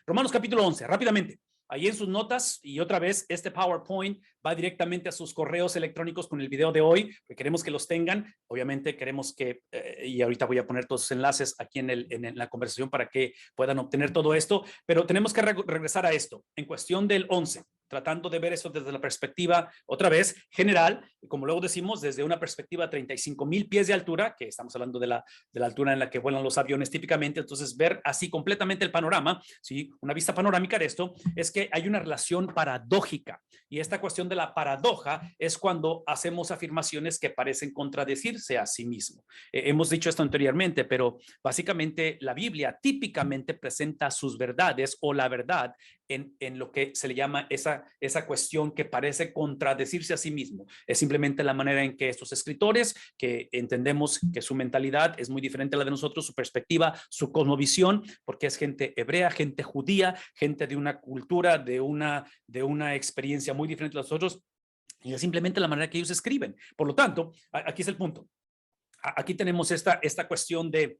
Romanos capítulo 11, rápidamente. Ahí en sus notas, y otra vez este PowerPoint va directamente a sus correos electrónicos con el video de hoy, porque queremos que los tengan. Obviamente queremos que, y ahorita voy a poner todos los enlaces aquí en la conversación para que puedan obtener todo esto, pero tenemos que regresar a esto en cuestión del 11, tratando de ver eso desde la perspectiva, otra vez, general, como luego decimos, desde una perspectiva de 35,000 pies de altura, que estamos hablando de la altura en la que vuelan los aviones típicamente. Entonces ver así completamente el panorama, ¿sí? Una vista panorámica de esto es que hay una relación paradójica, y esta cuestión de la paradoja es cuando hacemos afirmaciones que parecen contradecirse a sí mismo. Hemos dicho esto anteriormente, pero básicamente la Biblia típicamente presenta sus verdades o la verdad en lo que se le llama esa cuestión que parece contradecirse a sí mismo. Es simplemente la manera en que estos escritores, que entendemos que su mentalidad es muy diferente a la de nosotros, su perspectiva, su cosmovisión, porque es gente hebrea, gente judía, gente de una cultura, de una experiencia muy diferente a nosotros, y es simplemente la manera que ellos escriben. Por lo tanto, aquí es el punto. Aquí tenemos esta cuestión de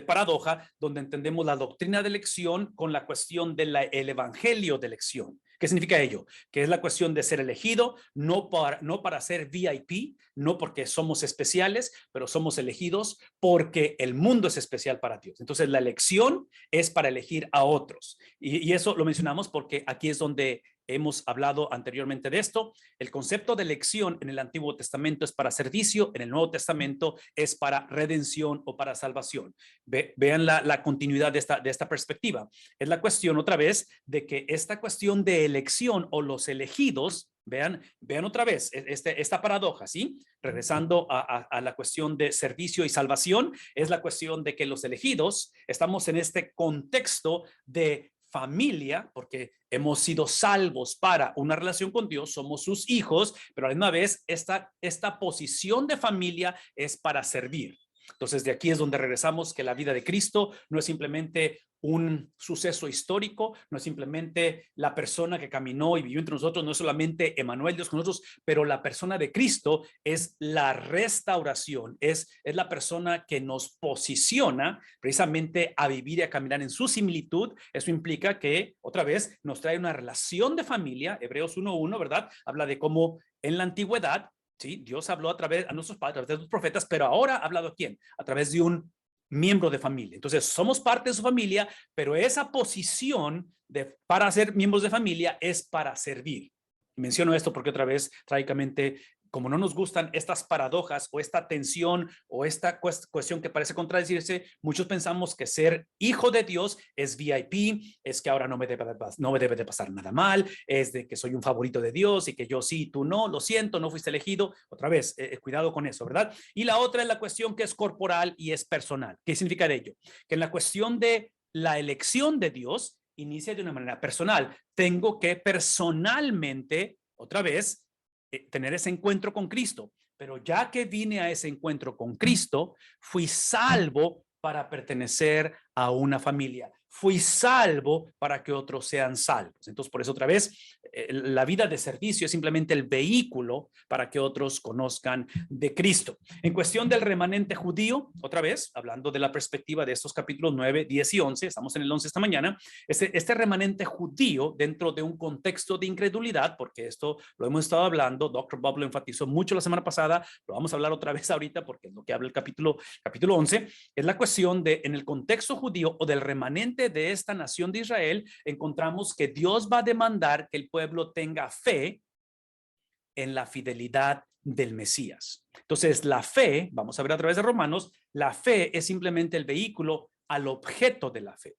paradoja, donde entendemos la doctrina de elección con la cuestión del evangelio de elección. ¿Qué significa ello? Que es la cuestión de ser elegido, no para ser VIP, no porque somos especiales, pero somos elegidos porque el mundo es especial para Dios. Entonces la elección es para elegir a otros. Y eso lo mencionamos porque aquí es donde hemos hablado anteriormente de esto. El concepto de elección en el Antiguo Testamento es para servicio, en el Nuevo Testamento es para redención o para salvación. Vean la continuidad de esta perspectiva. Es la cuestión otra vez de que esta cuestión de elección o los elegidos, vean otra vez esta paradoja, ¿sí? Regresando a la cuestión de servicio y salvación, es la cuestión de que los elegidos estamos en este contexto de familia, porque hemos sido salvos para una relación con Dios, somos sus hijos, pero a la misma vez esta posición de familia es para servir. Entonces de aquí es donde regresamos que la vida de Cristo no es simplemente un suceso histórico, no es simplemente la persona que caminó y vivió entre nosotros, no es solamente Emmanuel, Dios con nosotros, pero la persona de Cristo es la restauración, es la persona que nos posiciona precisamente a vivir y a caminar en su similitud. Eso implica que, otra vez, nos trae una relación de familia. Hebreos 1:1, ¿verdad? Habla de cómo en la antigüedad, sí, Dios habló a nuestros padres, a través de los profetas, pero ahora ha hablado ¿a quién? A través de un miembro de familia. Entonces somos parte de su familia, pero esa posición para ser miembros de familia es para servir. Menciono esto porque otra vez, trágicamente, como no nos gustan estas paradojas o esta tensión o esta cuestión que parece contradecirse, muchos pensamos que ser hijo de Dios es VIP, es que ahora no me debe de pasar nada mal, es de que soy un favorito de Dios y que yo sí, tú no, lo siento, no fuiste elegido. Otra vez, cuidado con eso, ¿verdad? Y la otra es la cuestión que es corporal y es personal. ¿Qué significa de ello? Que en la cuestión de la elección de Dios inicia de una manera personal. Tengo que personalmente, otra vez, tener ese encuentro con Cristo, pero ya que vine a ese encuentro con Cristo, fui salvo para pertenecer a una familia, fui salvo para que otros sean salvos. Entonces, por eso otra vez, la vida de servicio es simplemente el vehículo para que otros conozcan de Cristo. En cuestión del remanente judío, otra vez, hablando de la perspectiva de estos capítulos 9, 10 y 11, estamos en el 11 esta mañana, este remanente judío dentro de un contexto de incredulidad, porque esto lo hemos estado hablando, Dr. Bob lo enfatizó mucho la semana pasada, lo vamos a hablar otra vez ahorita porque es lo que habla el capítulo 11, es la cuestión de en el contexto judío o del remanente de esta nación de Israel, encontramos que Dios va a demandar que el pueblo tenga fe en la fidelidad del Mesías. Entonces la fe, vamos a ver a través de Romanos, la fe es simplemente el vehículo al objeto de la fe.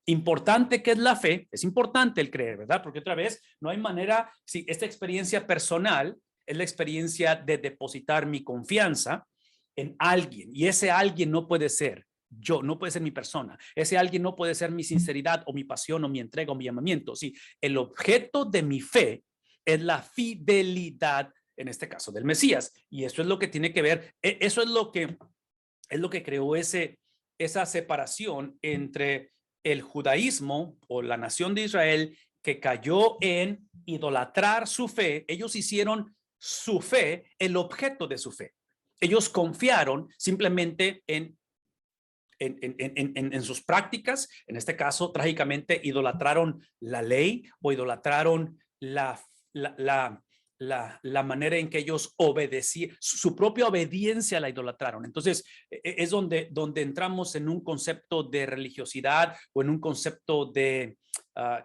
Importante que es la fe, es importante el creer, ¿verdad? Porque otra vez no hay manera, si esta experiencia personal es la experiencia de depositar mi confianza en alguien, y ese alguien no puede ser yo, no puede ser mi persona, ese alguien no puede ser mi sinceridad o mi pasión o mi entrega o mi llamamiento. Sí, el objeto de mi fe es la fidelidad, en este caso del Mesías, y eso es lo que tiene que ver, eso es lo que creó esa separación entre el judaísmo o la nación de Israel, que cayó en idolatrar su fe. Ellos hicieron su fe el objeto de su fe. Ellos confiaron simplemente en en sus prácticas. En este caso, trágicamente, idolatraron la ley o idolatraron la manera en que ellos obedecían, su propia obediencia la idolatraron. Entonces, es donde entramos en un concepto de religiosidad o en un concepto de,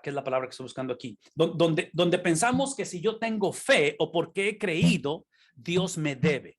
¿qué es la palabra que estoy buscando aquí? Donde pensamos que si yo tengo fe o porque he creído, Dios me debe.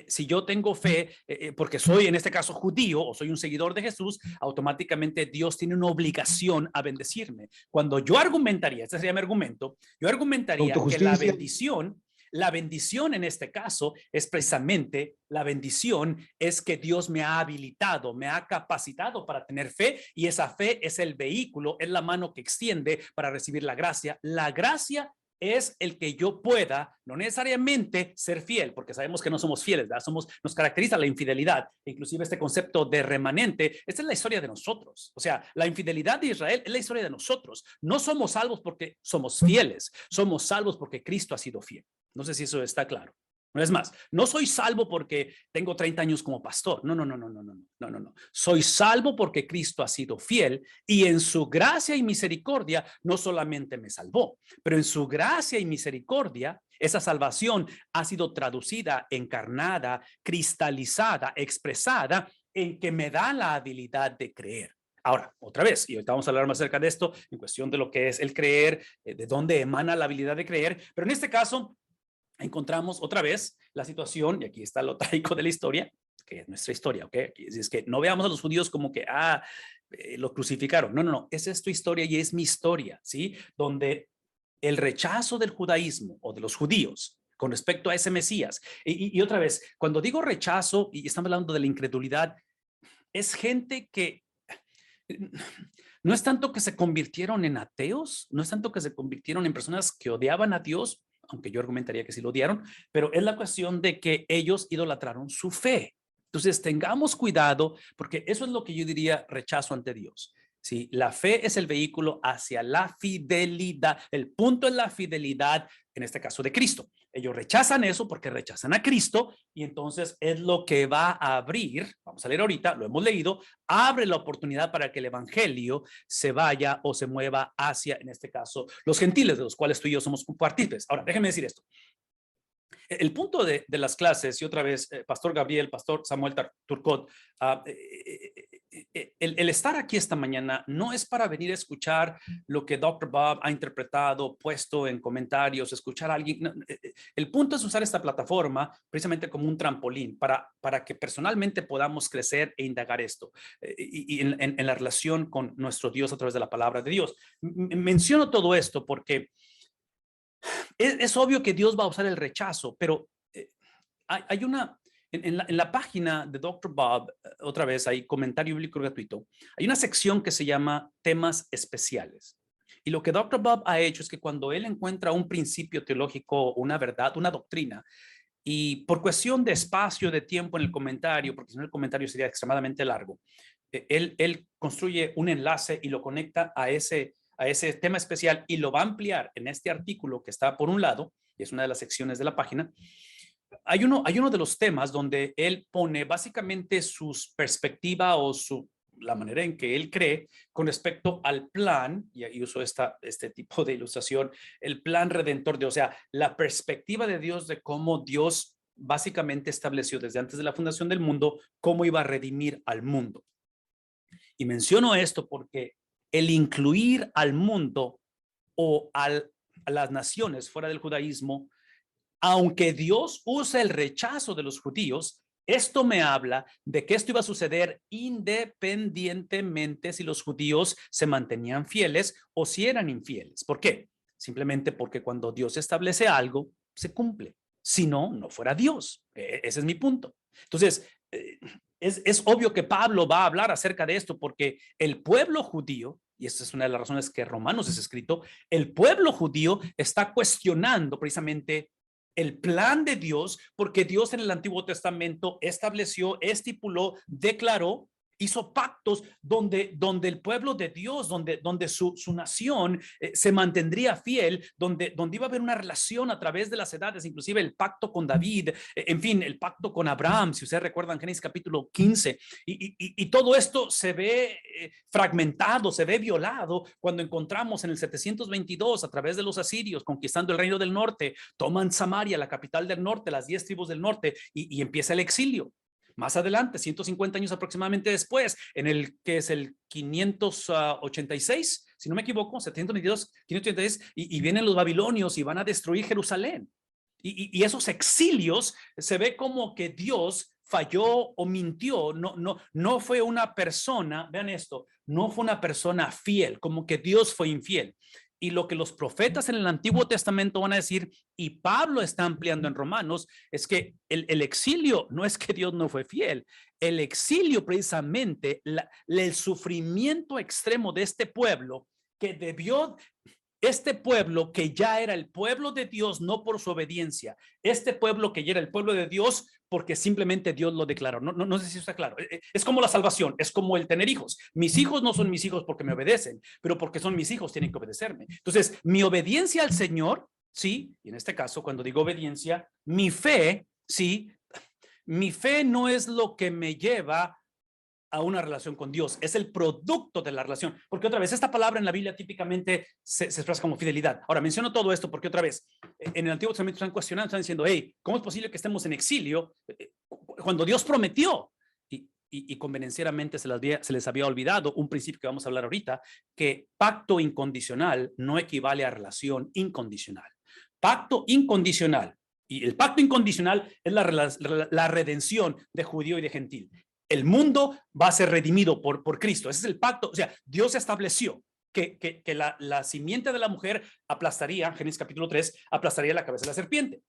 Si yo tengo fe, porque soy en este caso judío o soy un seguidor de Jesús, automáticamente Dios tiene una obligación a bendecirme. Cuando yo argumentaría, este sería mi argumento, yo argumentaría que la bendición en este caso es precisamente, la bendición es que Dios me ha habilitado, me ha capacitado para tener fe, y esa fe es el vehículo, es la mano que extiende para recibir la gracia. La gracia es el que yo pueda, no necesariamente ser fiel, porque sabemos que no somos fieles, ¿verdad? Nos caracteriza la infidelidad, inclusive este concepto de remanente. Esta es la historia de nosotros. O sea, la infidelidad de Israel es la historia de nosotros. No somos salvos porque somos fieles, somos salvos porque Cristo ha sido fiel. No sé si eso está claro. No es más, no soy salvo porque tengo 30 años como pastor. No. Soy salvo porque Cristo ha sido fiel, y en su gracia y misericordia no solamente me salvó, pero en su gracia y misericordia esa salvación ha sido traducida, encarnada, cristalizada, expresada en que me da la habilidad de creer. Ahora, otra vez, y ahorita vamos a hablar más acerca de esto en cuestión de lo que es el creer, de dónde emana la habilidad de creer, pero en este caso encontramos otra vez la situación, y aquí está lo trágico de la historia, que es nuestra historia, ¿ok? Es que no veamos a los judíos como que, lo crucificaron. No, esa es tu historia y es mi historia, ¿sí? Donde el rechazo del judaísmo o de los judíos con respecto a ese Mesías, y otra vez, cuando digo rechazo, y estamos hablando de la incredulidad, es gente que no es tanto que se convirtieron en ateos, no es tanto que se convirtieron en personas que odiaban a Dios, aunque yo argumentaría que sí lo odiaron, pero es la cuestión de que ellos idolatraron su fe. Entonces, tengamos cuidado, porque eso es lo que yo diría rechazo ante Dios. Sí, la fe es el vehículo hacia la fidelidad. El punto es la fidelidad, en este caso de Cristo. Ellos rechazan eso porque rechazan a Cristo, y entonces es lo que va a abrir, vamos a leer ahorita, lo hemos leído, abre la oportunidad para que el evangelio se vaya o se mueva hacia, en este caso, los gentiles, de los cuales tú y yo somos partícipes. Ahora, déjenme decir esto. El punto de las clases, y otra vez, Pastor Gabriel, Pastor Samuel Turcot, el estar aquí esta mañana no es para venir a escuchar lo que Dr. Bob ha interpretado, puesto en comentarios, escuchar a alguien. No, el punto es usar esta plataforma precisamente como un trampolín para que personalmente podamos crecer e indagar esto, y en la relación con nuestro Dios a través de la palabra de Dios. Menciono todo esto porque es obvio que Dios va a usar el rechazo, pero hay una, en la página de Dr. Bob, otra vez hay comentario bíblico gratuito, hay una sección que se llama temas especiales. Y lo que Dr. Bob ha hecho es que cuando él encuentra un principio teológico, una verdad, una doctrina, y por cuestión de espacio, de tiempo en el comentario, porque si no el comentario sería extremadamente largo, él construye un enlace y lo conecta a ese tema especial, y lo va a ampliar en este artículo que está por un lado, y es una de las secciones de la página. Hay uno de los temas donde él pone básicamente su perspectiva o la manera en que él cree con respecto al plan, y uso este tipo de ilustración, el plan redentor de, o sea, la perspectiva de Dios de cómo Dios básicamente estableció desde antes de la fundación del mundo cómo iba a redimir al mundo. Y menciono esto porque el incluir al mundo o a las naciones fuera del judaísmo, aunque Dios usa el rechazo de los judíos, esto me habla de que esto iba a suceder independientemente si los judíos se mantenían fieles o si eran infieles. ¿Por qué? Simplemente porque cuando Dios establece algo, se cumple. Si no, no fuera Dios. Ese es mi punto. Entonces, es obvio que Pablo va a hablar acerca de esto porque el pueblo judío, y esta es una de las razones que Romanos es escrito, el pueblo judío está cuestionando precisamente el plan de Dios, porque Dios en el Antiguo Testamento estableció, estipuló, declaró hizo pactos donde el pueblo de Dios, donde su nación se mantendría fiel, donde iba a haber una relación a través de las edades, inclusive el pacto con David, en fin, el pacto con Abraham, si ustedes recuerdan Génesis capítulo 15, y todo esto se ve fragmentado, se ve violado cuando encontramos en el 722 a través de los asirios conquistando el reino del norte, toman Samaria, la capital del norte, las 10 tribus del norte, y empieza el exilio. Más adelante, 150 años aproximadamente después, en el que es el 586, si no me equivoco, 722, 586, y vienen los babilonios y van a destruir Jerusalén. Y esos exilios se ve como que Dios falló o mintió, no fue una persona, vean esto, no fue una persona fiel, como que Dios fue infiel. Y lo que los profetas en el Antiguo Testamento van a decir, y Pablo está ampliando en Romanos, es que el exilio no es que Dios no fue fiel. El exilio precisamente, el sufrimiento extremo de este pueblo que debió, este pueblo que ya era el pueblo de Dios no por su obediencia, este pueblo que ya era el pueblo de Dios porque simplemente Dios lo declaró. No sé si está claro. Es como la salvación, es como el tener hijos. Mis hijos no son mis hijos porque me obedecen, pero porque son mis hijos tienen que obedecerme. Entonces, mi obediencia al Señor, sí, y en este caso cuando digo obediencia, mi fe, sí, mi fe no es lo que me lleva a una relación con Dios, es el producto de la relación, porque otra vez esta palabra en la Biblia típicamente se expresa como fidelidad. Ahora menciono todo esto porque otra vez en el Antiguo Testamento están cuestionando, están diciendo, hey, ¿cómo es posible que estemos en exilio cuando Dios prometió? Y convenencieramente se les había olvidado un principio que vamos a hablar ahorita, que pacto incondicional no equivale a relación incondicional. Pacto incondicional, y el pacto incondicional es la redención de judío y de gentil. El mundo va a ser redimido por Cristo. Ese es el pacto. O sea, Dios estableció que la simiente de la mujer aplastaría, Génesis capítulo 3, aplastaría la cabeza de la serpiente.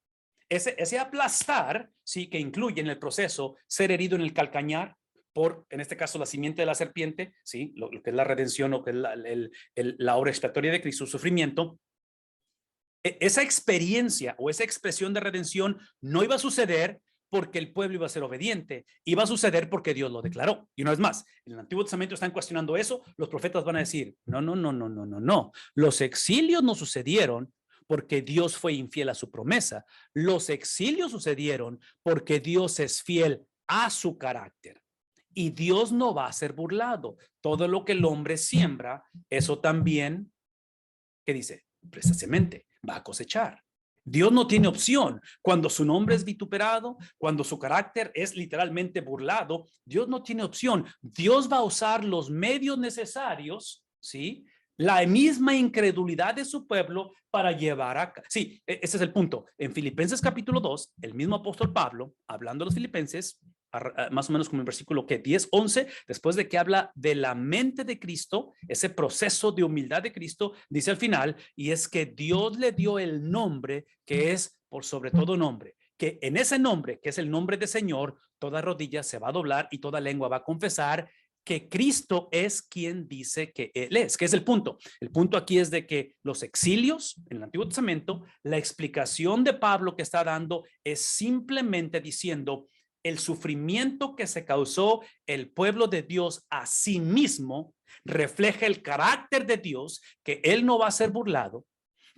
Ese aplastar, sí, que incluye en el proceso ser herido en el calcañar por, en este caso, la simiente de la serpiente, sí, lo que es la redención o que es la obra expiatoria de Cristo, sufrimiento. Esa experiencia o esa expresión de redención no iba a suceder porque el pueblo iba a ser obediente, iba a suceder porque Dios lo declaró. Y una vez más, en el Antiguo Testamento están cuestionando eso, los profetas van a decir, no. Los exilios no sucedieron porque Dios fue infiel a su promesa. Los exilios sucedieron porque Dios es fiel a su carácter. Y Dios no va a ser burlado. Todo lo que el hombre siembra, eso también, ¿qué dice? Precisamente va a cosechar. Dios no tiene opción. Cuando su nombre es vituperado, cuando su carácter es literalmente burlado, Dios no tiene opción. Dios va a usar los medios necesarios, ¿sí? La misma incredulidad de su pueblo para llevar a cabo. Sí, ese es el punto. En Filipenses capítulo 2, el mismo apóstol Pablo, hablando a los filipenses, más o menos como el versículo que 10, 11, después de que habla de la mente de Cristo, ese proceso de humildad de Cristo, dice al final, y es que Dios le dio el nombre que es por sobre todo nombre, que en ese nombre, que es el nombre de Señor, toda rodilla se va a doblar y toda lengua va a confesar que Cristo es quien dice que Él es, que es el punto. El punto aquí es de que los exilios en el Antiguo Testamento, la explicación de Pablo que está dando es simplemente diciendo el sufrimiento que se causó el pueblo de Dios a sí mismo refleja el carácter de Dios, que Él no va a ser burlado,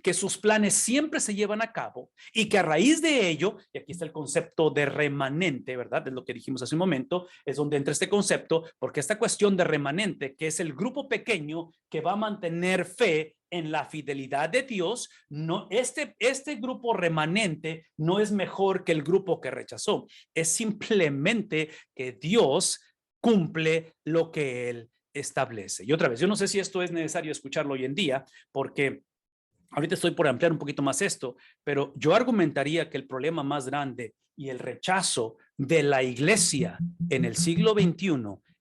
que sus planes siempre se llevan a cabo y que a raíz de ello, y aquí está el concepto de remanente, ¿verdad? Es lo que dijimos hace un momento, es donde entra este concepto, porque esta cuestión de remanente, que es el grupo pequeño que va a mantener fe en la fidelidad de Dios, no, este grupo remanente no es mejor que el grupo que rechazó, es simplemente que Dios cumple lo que Él establece. Y otra vez, yo no sé si esto es necesario escucharlo hoy en día, porque ahorita estoy por ampliar un poquito más esto, pero yo argumentaría que el problema más grande y el rechazo de la iglesia en el siglo XXI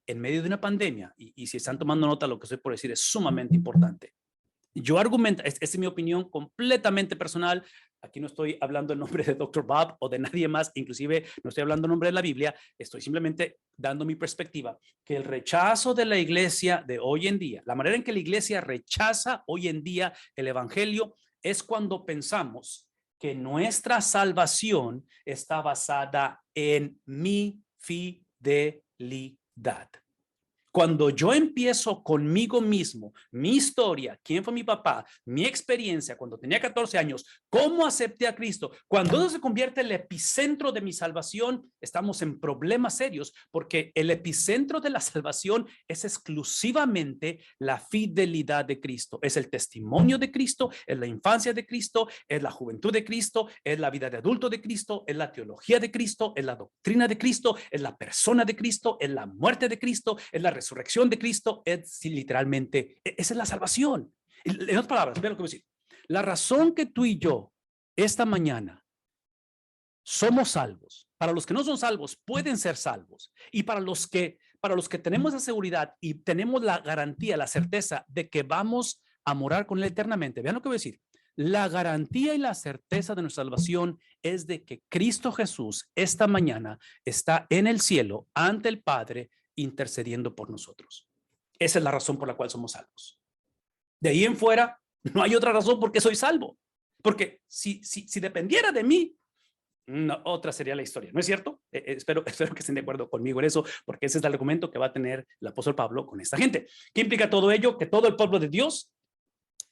en medio de una pandemia, y si están tomando nota, lo que estoy por decir es sumamente importante. Yo argumento, esta es mi opinión completamente personal. Aquí no estoy hablando en nombre de Dr. Bob o de nadie más, inclusive no estoy hablando en nombre de la Biblia, estoy simplemente dando mi perspectiva, que el rechazo de la iglesia de hoy en día, la manera en que la iglesia rechaza hoy en día el evangelio es cuando pensamos que nuestra salvación está basada en mi fidelidad. Cuando yo empiezo conmigo mismo, mi historia, quién fue mi papá, mi experiencia cuando tenía 14 años, cómo acepté a Cristo, cuando eso se convierte en el epicentro de mi salvación, estamos en problemas serios, porque el epicentro de la salvación es exclusivamente la fidelidad de Cristo, es el testimonio de Cristo, es la infancia de Cristo, es la juventud de Cristo, es la vida de adulto de Cristo, es la teología de Cristo, es la doctrina de Cristo, es la persona de Cristo, es la muerte de Cristo, es la resurrección de Cristo, es literalmente, esa es la salvación. En otras palabras, vean lo que voy a decir. La razón que tú y yo esta mañana somos salvos, para los que no son salvos pueden ser salvos, y para los que tenemos la seguridad y tenemos la garantía, la certeza de que vamos a morar con él eternamente. Vean lo que voy a decir. La garantía y la certeza de nuestra salvación es de que Cristo Jesús esta mañana está en el cielo ante el Padre intercediendo por nosotros. Esa es la razón por la cual somos salvos. De ahí en fuera, no hay otra razón por qué soy salvo. Porque si dependiera de mí, no, otra sería la historia, ¿no es cierto? Espero que estén de acuerdo conmigo en eso, porque ese es el argumento que va a tener el apóstol Pablo con esta gente. ¿Qué implica todo ello? Que todo el pueblo de Dios,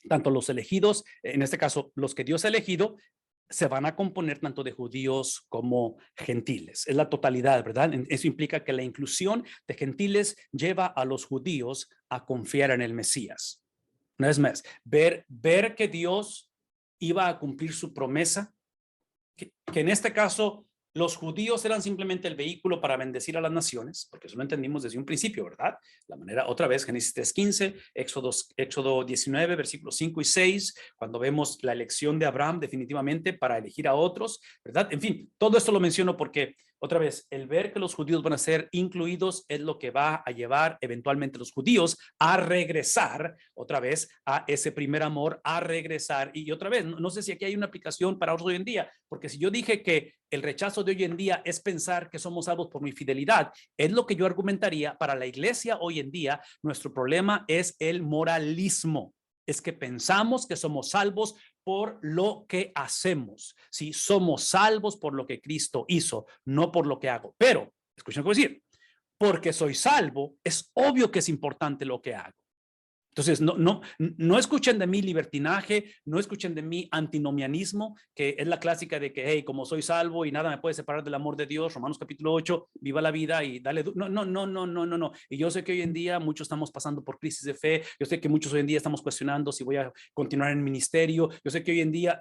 tanto los elegidos, en este caso los que Dios ha elegido, se van a componer tanto de judíos como gentiles. Es la totalidad, ¿verdad? Eso implica que la inclusión de gentiles lleva a los judíos a confiar en el Mesías. Una vez más, ver que Dios iba a cumplir su promesa, que en este caso los judíos eran simplemente el vehículo para bendecir a las naciones, porque eso lo entendimos desde un principio, ¿verdad? La manera, otra vez, Génesis 3:15, Éxodo 19, versículos 5 y 6, cuando vemos la elección de Abraham definitivamente para elegir a otros, ¿verdad? En fin, todo esto lo menciono porque, otra vez, el ver que los judíos van a ser incluidos es lo que va a llevar eventualmente a los judíos a regresar, otra vez, a ese primer amor, a regresar. Y otra vez, no sé si aquí hay una aplicación para hoy en día, porque si yo dije que el rechazo de hoy en día es pensar que somos salvos por mi fidelidad, es lo que yo argumentaría para la iglesia hoy en día. Nuestro problema es el moralismo. Es que pensamos que somos salvos por lo que hacemos. Si somos salvos por lo que Cristo hizo, no por lo que hago. Pero, escuchen lo que voy a decir, porque soy salvo, es obvio que es importante lo que hago. Entonces, no escuchen de mí libertinaje, no escuchen de mí antinomianismo, que es la clásica de que, hey, como soy salvo y nada me puede separar del amor de Dios, Romanos capítulo 8, viva la vida y dale. No. Y yo sé que hoy en día muchos estamos pasando por crisis de fe, yo sé que muchos hoy en día estamos cuestionando si voy a continuar en el ministerio, yo sé que hoy en día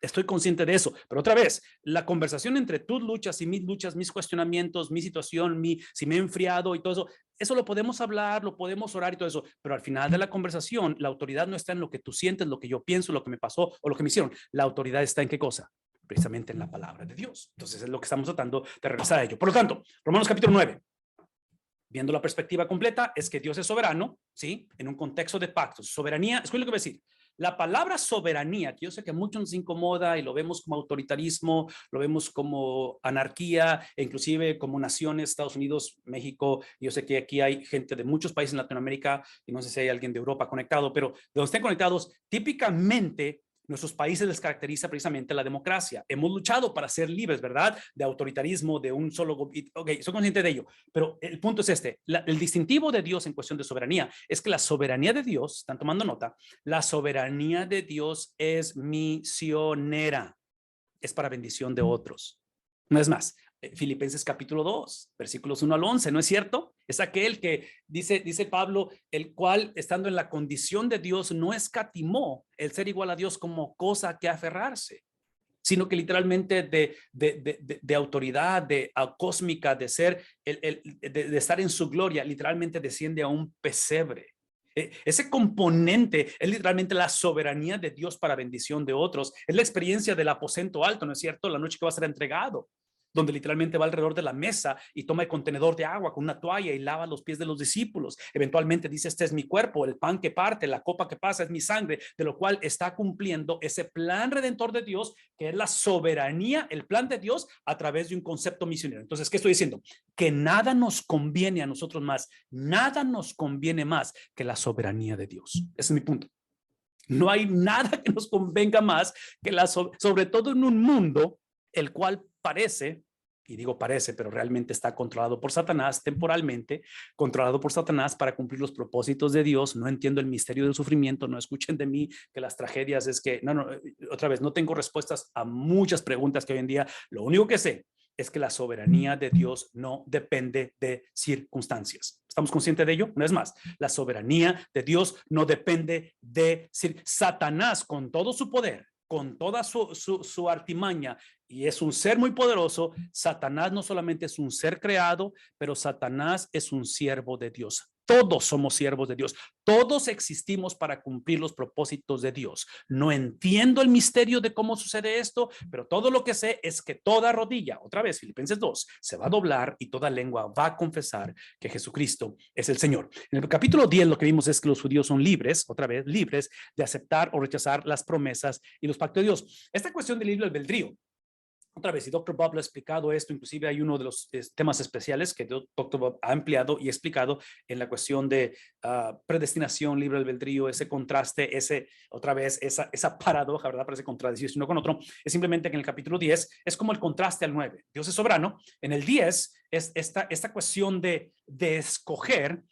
estoy consciente de eso, pero otra vez, la conversación entre tus luchas y mis luchas, mis cuestionamientos, mi situación, si me he enfriado y todo eso lo podemos hablar, lo podemos orar y todo eso, pero al final de la conversación, la autoridad no está en lo que tú sientes, lo que yo pienso, lo que me pasó o lo que me hicieron. La autoridad está en qué cosa? Precisamente en la palabra de Dios. Entonces es lo que estamos tratando de regresar a ello. Por lo tanto, Romanos capítulo 9, viendo la perspectiva completa, es que Dios es soberano, ¿sí? En un contexto de pactos. Soberanía, escuchen lo que voy a decir. La palabra soberanía, que yo sé que a muchos nos incomoda y lo vemos como autoritarismo, lo vemos como anarquía, e inclusive como naciones, Estados Unidos, México. Yo sé que aquí hay gente de muchos países en Latinoamérica y no sé si hay alguien de Europa conectado, pero de donde estén conectados, típicamente nuestros países les caracteriza precisamente la democracia. Hemos luchado para ser libres, ¿verdad? De autoritarismo, de un solo gobierno. Ok, soy consciente de ello, pero el punto es este. El distintivo de Dios en cuestión de soberanía es que la soberanía de Dios, están tomando nota, la soberanía de Dios es misionera, es para bendición de otros. No es más, Filipenses capítulo 2, versículos 1 al 11, ¿no es cierto? Es aquel que dice Pablo, el cual estando en la condición de Dios no escatimó el ser igual a Dios como cosa que aferrarse, sino que literalmente de autoridad, cósmica, de ser, de estar en su gloria, literalmente desciende a un pesebre. Ese componente es literalmente la soberanía de Dios para bendición de otros. Es la experiencia del aposento alto, ¿no es cierto? La noche que va a ser entregado, donde literalmente va alrededor de la mesa y toma el contenedor de agua con una toalla y lava los pies de los discípulos. Eventualmente dice, este es mi cuerpo, el pan que parte, la copa que pasa es mi sangre, de lo cual está cumpliendo ese plan redentor de Dios, que es la soberanía, el plan de Dios a través de un concepto misionero. Entonces, ¿qué estoy diciendo? Que nada nos conviene a nosotros más, nada nos conviene más que la soberanía de Dios. Ese es mi punto. No hay nada que nos convenga más que sobre todo en un mundo el cual parece y digo parece, pero realmente está controlado por Satanás temporalmente, controlado por Satanás para cumplir los propósitos de Dios. No entiendo el misterio del sufrimiento, no escuchen de mí que las tragedias es que, no, otra vez, no tengo respuestas a muchas preguntas que hoy en día, lo único que sé es que la soberanía de Dios no depende de circunstancias. ¿Estamos conscientes de ello? Una vez más, la soberanía de Dios no depende de Satanás con todo su poder, con toda su artimaña, y es un ser muy poderoso. Satanás no solamente es un ser creado, pero Satanás es un siervo de Dios. Todos somos siervos de Dios. Todos existimos para cumplir los propósitos de Dios. No entiendo el misterio de cómo sucede esto, pero todo lo que sé es que toda rodilla, otra vez, Filipenses 2, se va a doblar y toda lengua va a confesar que Jesucristo es el Señor. En el capítulo 10 lo que vimos es que los judíos son libres, otra vez, libres de aceptar o rechazar las promesas y los pactos de Dios. Esta cuestión del libre albedrío, otra vez, y Dr. Bob lo ha explicado esto, inclusive hay uno de los temas especiales que Dr. Bob ha ampliado y explicado en la cuestión de predestinación, libre albedrío, ese contraste, otra vez, esa paradoja, ¿verdad? Parece contradicirse uno con otro. Es simplemente que en el capítulo 10 es como el contraste al 9. Dios es soberano. En el 10 es esta cuestión de escoger.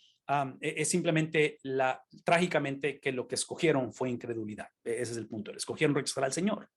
Es simplemente trágicamente que lo que escogieron fue incredulidad. Ese es el punto. Escogieron rechazar al Señor.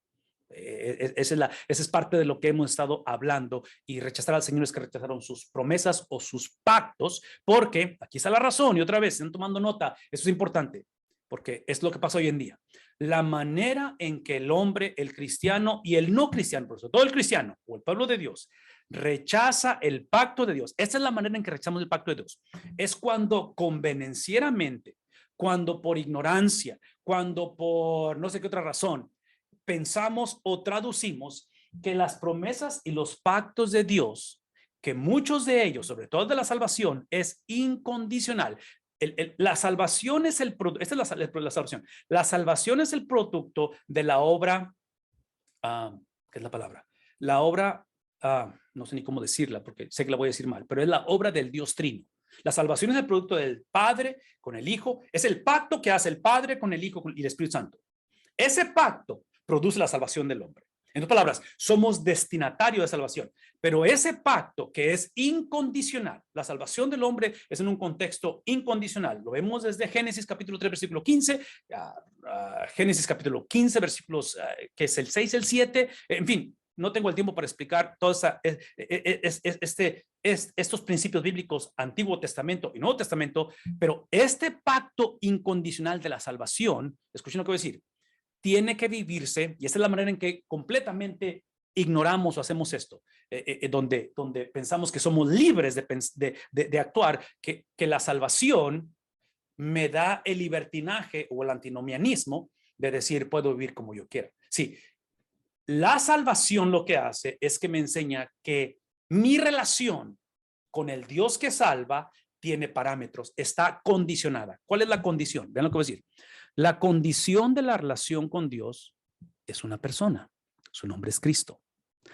Esa es parte de lo que hemos estado hablando, y rechazar al Señor es que rechazaron sus promesas o sus pactos, porque aquí está la razón, y otra vez, están tomando nota, eso es importante, porque es lo que pasa hoy en día. La manera en que el hombre, el cristiano y el no cristiano, por eso todo el cristiano o el pueblo de Dios, rechaza el pacto de Dios, esta es la manera en que rechazamos el pacto de Dios, es cuando convenencieramente, cuando por ignorancia, cuando por no sé qué otra razón, pensamos o traducimos que las promesas y los pactos de Dios, que muchos de ellos, sobre todo de la salvación, es incondicional. La salvación es esta es la salvación. La salvación es el producto de la obra, ¿qué es la palabra? La obra, no sé ni cómo decirla porque sé que la voy a decir mal, pero es la obra del Dios Trino. La salvación es el producto del Padre con el Hijo, es el pacto que hace el Padre con el Hijo y el Espíritu Santo. Ese pacto produce la salvación del hombre. En otras palabras, somos destinatarios de salvación, pero ese pacto que es incondicional, la salvación del hombre es en un contexto incondicional. Lo vemos desde Génesis capítulo 3, versículo 15, Génesis capítulo 15, versículos que es el 6, el 7, en fin, no tengo el tiempo para explicar todos estos principios bíblicos, Antiguo Testamento y Nuevo Testamento, pero este pacto incondicional de la salvación, escuchen lo que voy a decir, tiene que vivirse, y esta es la manera en que completamente ignoramos o hacemos esto, donde pensamos que somos libres de actuar, que la salvación me da el libertinaje o el antinomianismo de decir puedo vivir como yo quiera. Sí, la salvación lo que hace es que me enseña que mi relación con el Dios que salva tiene parámetros, está condicionada. ¿Cuál es la condición? Vean lo que voy a decir. La condición de la relación con Dios es una persona. Su nombre es Cristo.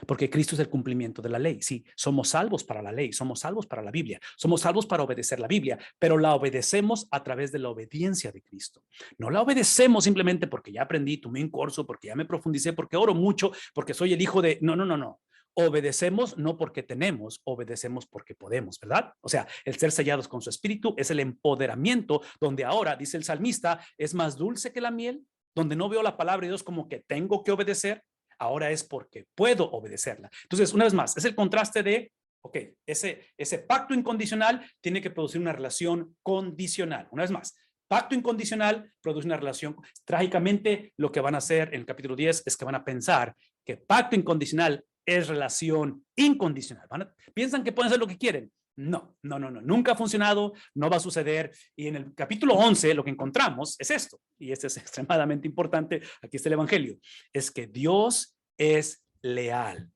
Porque Cristo es el cumplimiento de la ley. Sí, somos salvos para la ley, somos salvos para la Biblia, somos salvos para obedecer la Biblia, pero la obedecemos a través de la obediencia de Cristo. No la obedecemos simplemente porque ya aprendí, tomé un curso, porque ya me profundicé, porque oro mucho, porque soy el hijo de... No. Obedecemos no porque tenemos, obedecemos porque podemos, ¿verdad? O sea, el ser sellados con su espíritu es el empoderamiento, donde ahora, dice el salmista, es más dulce que la miel, donde no veo la palabra de Dios como que tengo que obedecer, ahora es porque puedo obedecerla. Entonces, una vez más, es el contraste de, ok, ese pacto incondicional tiene que producir una relación condicional. Una vez más, pacto incondicional produce una relación. Trágicamente, lo que van a hacer en el capítulo 10 es que van a pensar que pacto incondicional es relación incondicional. Piensan que pueden hacer lo que quieren. No, nunca ha funcionado, no va a suceder. Y en el capítulo 11 lo que encontramos es esto, y este es extremadamente importante, aquí está el evangelio, es que Dios es leal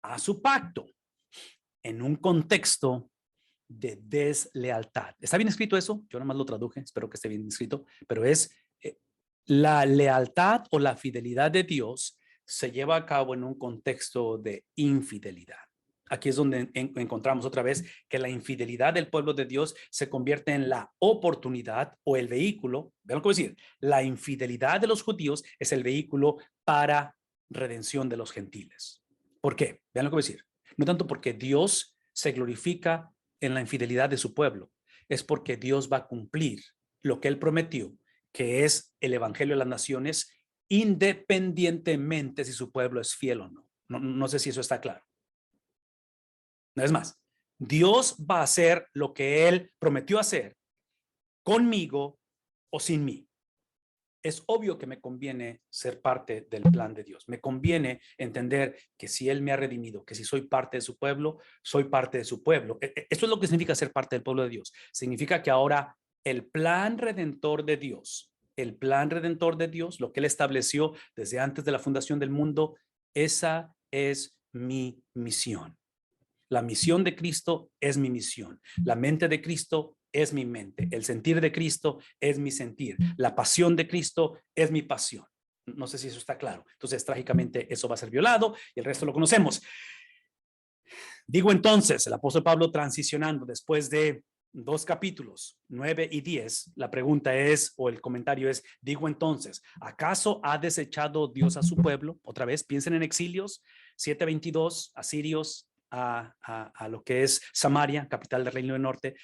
a su pacto en un contexto de deslealtad. ¿Está bien escrito eso? Yo nomás lo traduje, espero que esté bien escrito, pero es la lealtad o la fidelidad de Dios se lleva a cabo en un contexto de infidelidad. Aquí es donde encontramos otra vez que la infidelidad del pueblo de Dios se convierte en la oportunidad o el vehículo. Vean lo que voy a decir. La infidelidad de los judíos es el vehículo para redención de los gentiles. ¿Por qué? Vean lo que voy a decir. No tanto porque Dios se glorifica en la infidelidad de su pueblo, es porque Dios va a cumplir lo que él prometió, que es el evangelio de las naciones, independientemente si su pueblo es fiel o no. No sé si eso está claro. No es más, Dios va a hacer lo que él prometió hacer conmigo o sin mí. Es obvio que me conviene ser parte del plan de Dios. Me conviene entender que si Él me ha redimido, que si soy parte de su pueblo, soy parte de su pueblo. Esto es lo que significa ser parte del pueblo de Dios. Significa que ahora el plan redentor de Dios, lo que Él estableció desde antes de la fundación del mundo, esa es mi misión. La misión de Cristo es mi misión. La mente de Cristo es mi mente. El sentir de Cristo es mi sentir. La pasión de Cristo es mi pasión. No sé si eso está claro. Entonces, trágicamente, eso va a ser violado y el resto lo conocemos. Digo entonces, el apóstol Pablo transicionando después de 2 capítulos, 9 y 10, la pregunta es, o el comentario es, digo entonces, ¿acaso ha desechado Dios a su pueblo? Otra vez, piensen en exilios, 722, asirios, a lo que es Samaria, capital del Reino del Norte,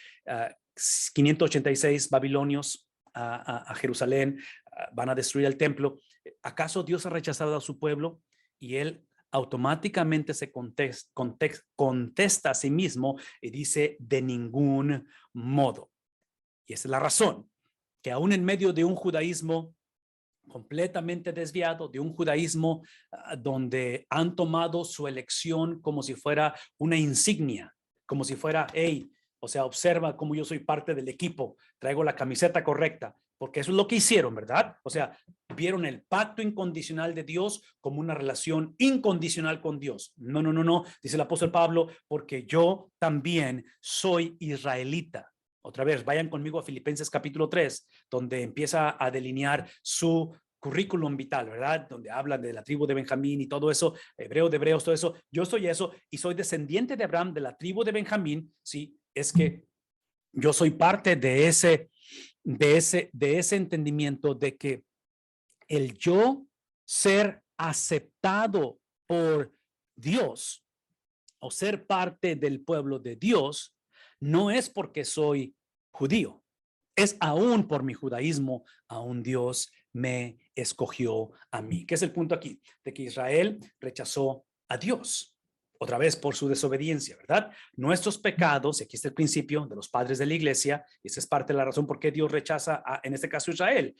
586 babilonios a Jerusalén, van a destruir el templo. ¿Acaso Dios ha rechazado a su pueblo? Y él automáticamente se contesta a sí mismo y dice, de ningún modo. Y esa es la razón, que aún en medio de un judaísmo completamente desviado, de un judaísmo donde han tomado su elección como si fuera una insignia, como si fuera, hey, o sea, observa cómo yo soy parte del equipo, traigo la camiseta correcta, porque eso es lo que hicieron, ¿verdad? O sea, vieron el pacto incondicional de Dios como una relación incondicional con Dios. No, dice el apóstol Pablo, porque yo también soy israelita. Otra vez, vayan conmigo a Filipenses capítulo 3, donde empieza a delinear su currículum vital, ¿verdad? Donde habla de la tribu de Benjamín y todo eso, hebreo de hebreos, todo eso. Yo soy eso y soy descendiente de Abraham, de la tribu de Benjamín. Sí, es que yo soy parte de ese entendimiento de que el yo ser aceptado por Dios o ser parte del pueblo de Dios no es porque soy judío, es aún por mi judaísmo, aún Dios me escogió a mí. ¿Qué es el punto aquí? De que Israel rechazó a Dios, otra vez por su desobediencia, ¿verdad? Nuestros pecados, y aquí está el principio de los padres de la iglesia, y esa es parte de la razón por qué Dios rechaza, en este caso, Israel.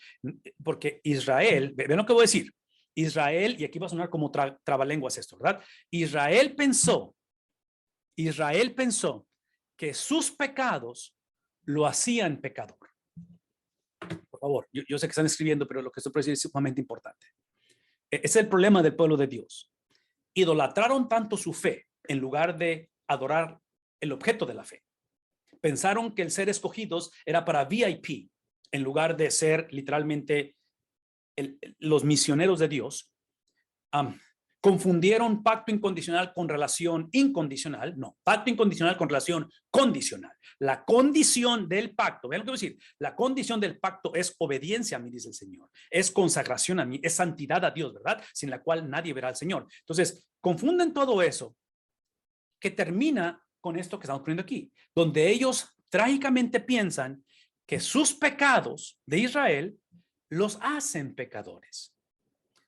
Porque Israel, ven lo que voy a decir, Israel, y aquí va a sonar como trabalenguas esto, ¿verdad? Israel pensó que sus pecados lo hacían pecador. Por favor, yo sé que están escribiendo, pero lo que estoy por decir es sumamente importante. Es el problema del pueblo de Dios. Idolatraron tanto su fe en lugar de adorar el objeto de la fe. Pensaron que el ser escogidos era para VIP en lugar de ser literalmente los misioneros de Dios. Confundieron pacto incondicional con relación incondicional. No, pacto incondicional con relación condicional. La condición del pacto, vean lo que voy a decir, la condición del pacto es obediencia a mí, dice el Señor, es consagración a mí, es santidad a Dios, ¿verdad? Sin la cual nadie verá al Señor. Entonces, confunden todo eso, que termina con esto que estamos poniendo aquí, donde ellos trágicamente piensan que sus pecados de Israel los hacen pecadores,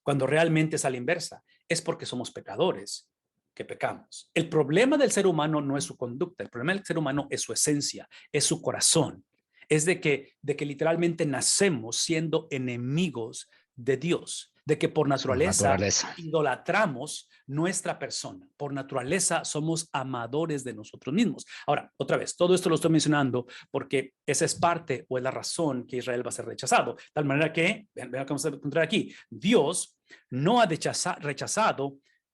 cuando realmente es a la inversa. Es porque somos pecadores que pecamos. El problema del ser humano no es su conducta, el problema del ser humano es su esencia, es su corazón. Es de que literalmente nacemos siendo enemigos de Dios, de que por naturaleza idolatramos nuestra persona. Por naturaleza somos amadores de nosotros mismos. Ahora, otra vez, todo esto lo estoy mencionando porque esa es parte o es la razón que Israel va a ser rechazado. De tal manera que, vean lo que vamos a encontrar aquí, Dios no ha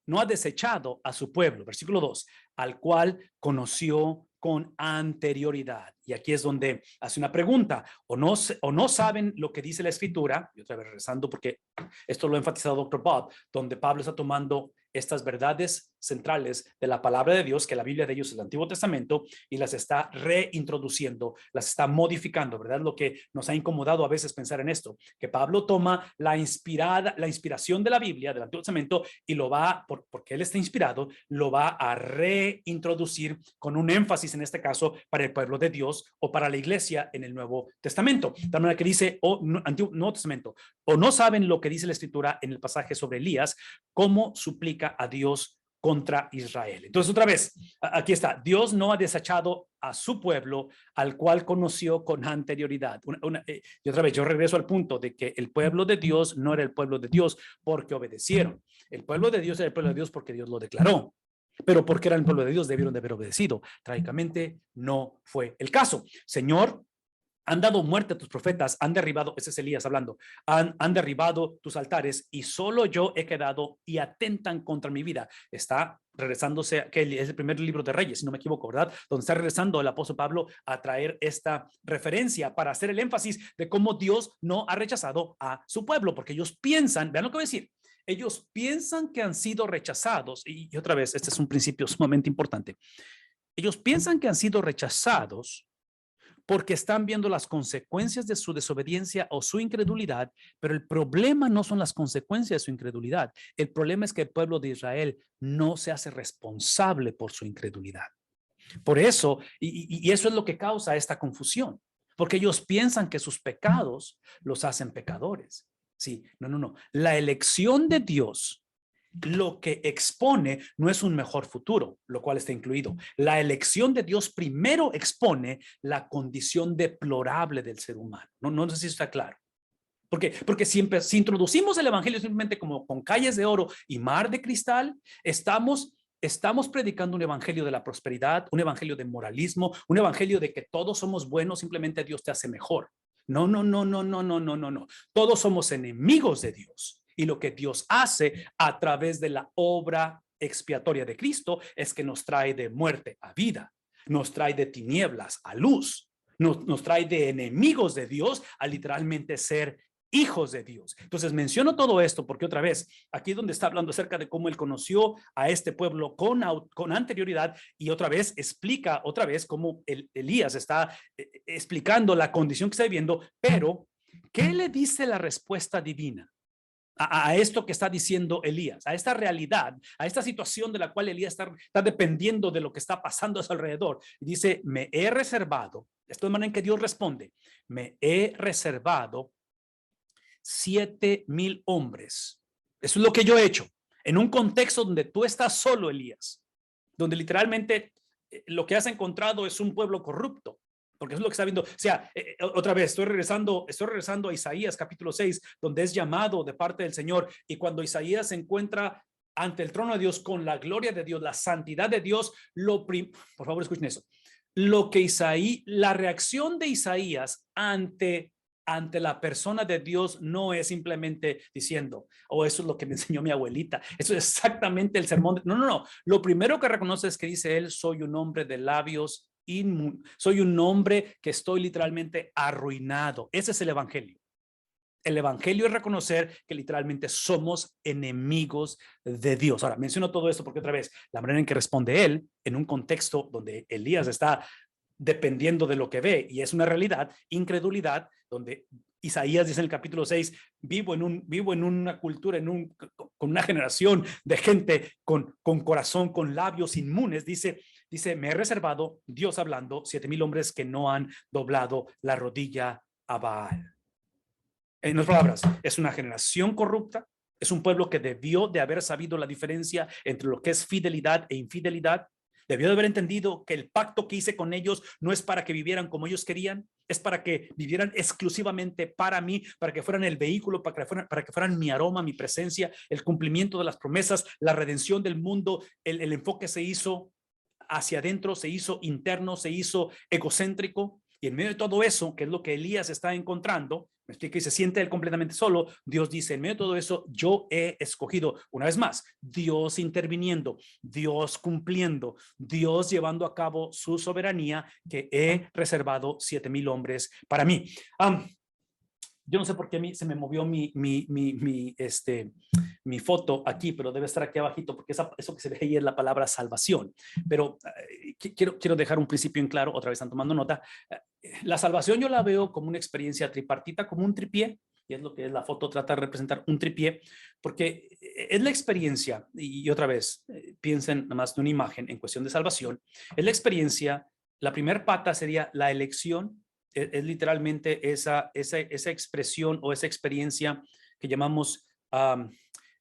no ha desechado a su pueblo, versículo 2, al cual conoció con anterioridad. Y aquí es donde hace una pregunta, o no saben lo que dice la escritura, y otra vez regresando porque esto lo ha enfatizado Dr. Bob, donde Pablo está tomando estas verdades centrales de la palabra de Dios, que la Biblia de ellos es el Antiguo Testamento, y las está reintroduciendo, las está modificando, ¿verdad? Lo que nos ha incomodado a veces pensar en esto, que Pablo toma la inspiración de la Biblia, del Antiguo Testamento, y lo va, porque él está inspirado, lo va a reintroducir con un énfasis en este caso para el pueblo de Dios o para la iglesia en el Nuevo Testamento. De manera que dice, Nuevo Testamento, o no saben lo que dice la Escritura en el pasaje sobre Elías, cómo suplica a Dios contra Israel. Entonces, otra vez, aquí está, Dios no ha desechado a su pueblo al cual conoció con anterioridad. Y otra vez, yo regreso al punto de que el pueblo de Dios no era el pueblo de Dios porque obedecieron. El pueblo de Dios era el pueblo de Dios porque Dios lo declaró. Pero porque era el pueblo de Dios, debieron de haber obedecido. Trágicamente, no fue el caso. Señor, han dado muerte a tus profetas, han derribado, ese es Elías hablando, han derribado tus altares y solo yo he quedado y atentan contra mi vida. Está regresándose, que es el primer libro de Reyes, si no me equivoco, ¿verdad? Donde está regresando el apóstol Pablo a traer esta referencia para hacer el énfasis de cómo Dios no ha rechazado a su pueblo, porque ellos piensan, vean lo que voy a decir, ellos piensan que han sido rechazados, y otra vez, este es un principio sumamente importante. Ellos piensan que han sido rechazados porque están viendo las consecuencias de su desobediencia o su incredulidad, pero el problema no son las consecuencias de su incredulidad. El problema es que el pueblo de Israel no se hace responsable por su incredulidad. Por eso, y eso es lo que causa esta confusión, porque ellos piensan que sus pecados los hacen pecadores. Sí, no. La elección de Dios lo que expone no es un mejor futuro, lo cual está incluido. La elección de Dios primero expone la condición deplorable del ser humano. No sé si está claro. Porque siempre, si introducimos el evangelio simplemente como con calles de oro y mar de cristal, estamos predicando un evangelio de la prosperidad, un evangelio de moralismo, un evangelio de que todos somos buenos, simplemente Dios te hace mejor. No. Todos somos enemigos de Dios. Y lo que Dios hace a través de la obra expiatoria de Cristo es que nos trae de muerte a vida, nos trae de tinieblas a luz, nos trae de enemigos de Dios a literalmente ser hijos de Dios. Entonces menciono todo esto porque otra vez, aquí es donde está hablando acerca de cómo él conoció a este pueblo con anterioridad, y otra vez explica otra vez cómo Elías está explicando la condición que está viviendo, pero ¿qué le dice la respuesta divina a esto que está diciendo Elías, a esta realidad, a esta situación de la cual Elías está dependiendo de lo que está pasando a su alrededor? Y dice, me he reservado, esto es manera en que Dios responde, me he reservado 7,000 hombres. Eso es lo que yo he hecho en un contexto donde tú estás solo, Elías, donde literalmente lo que has encontrado es un pueblo corrupto, porque es lo que está viendo. O sea, otra vez, estoy regresando a Isaías capítulo 6, donde es llamado de parte del Señor, y cuando Isaías se encuentra ante el trono de Dios con la gloria de Dios, la santidad de Dios, por favor escuchen eso, la reacción de Isaías ante la persona de Dios no es simplemente diciendo, eso es lo que me enseñó mi abuelita, eso es exactamente el sermón. No. Lo primero que reconoce es que dice él, soy un hombre de labios soy un hombre que estoy literalmente arruinado. Ese es el evangelio. El evangelio es reconocer que literalmente somos enemigos de Dios. Ahora, menciono todo esto porque otra vez, la manera en que responde él en un contexto donde Elías está dependiendo de lo que ve, y es una realidad, incredulidad, donde Isaías dice en el capítulo 6, vivo en una cultura, con una generación de gente con corazón, con labios inmunes, dice, me he reservado, Dios hablando, 7,000 hombres que no han doblado la rodilla a Baal. En otras palabras, es una generación corrupta, es un pueblo que debió de haber sabido la diferencia entre lo que es fidelidad e infidelidad. Debió de haber entendido que el pacto que hice con ellos no es para que vivieran como ellos querían, es para que vivieran exclusivamente para mí, para que fueran el vehículo, para que fueran mi aroma, mi presencia, el cumplimiento de las promesas, la redención del mundo. El enfoque se hizo hacia adentro, se hizo interno, se hizo egocéntrico, y en medio de todo eso, que es lo que Elías está encontrando, me explica, y se siente él completamente solo, Dios dice, en medio de todo eso, yo he escogido, una vez más, Dios interviniendo, Dios cumpliendo, Dios llevando a cabo su soberanía, que he reservado 7,000 hombres para mí. Yo no sé por qué a mí se me movió mi foto aquí, pero debe estar aquí abajito porque eso que se ve ahí es la palabra salvación. Pero quiero dejar un principio en claro, otra vez están tomando nota. La salvación yo la veo como una experiencia tripartita, como un tripié, y es lo que la foto trata de representar, un tripié, porque es la experiencia, y otra vez, piensen nada más de una imagen en cuestión de salvación, es la experiencia, la primer pata sería la elección, es literalmente esa expresión o esa experiencia que llamamos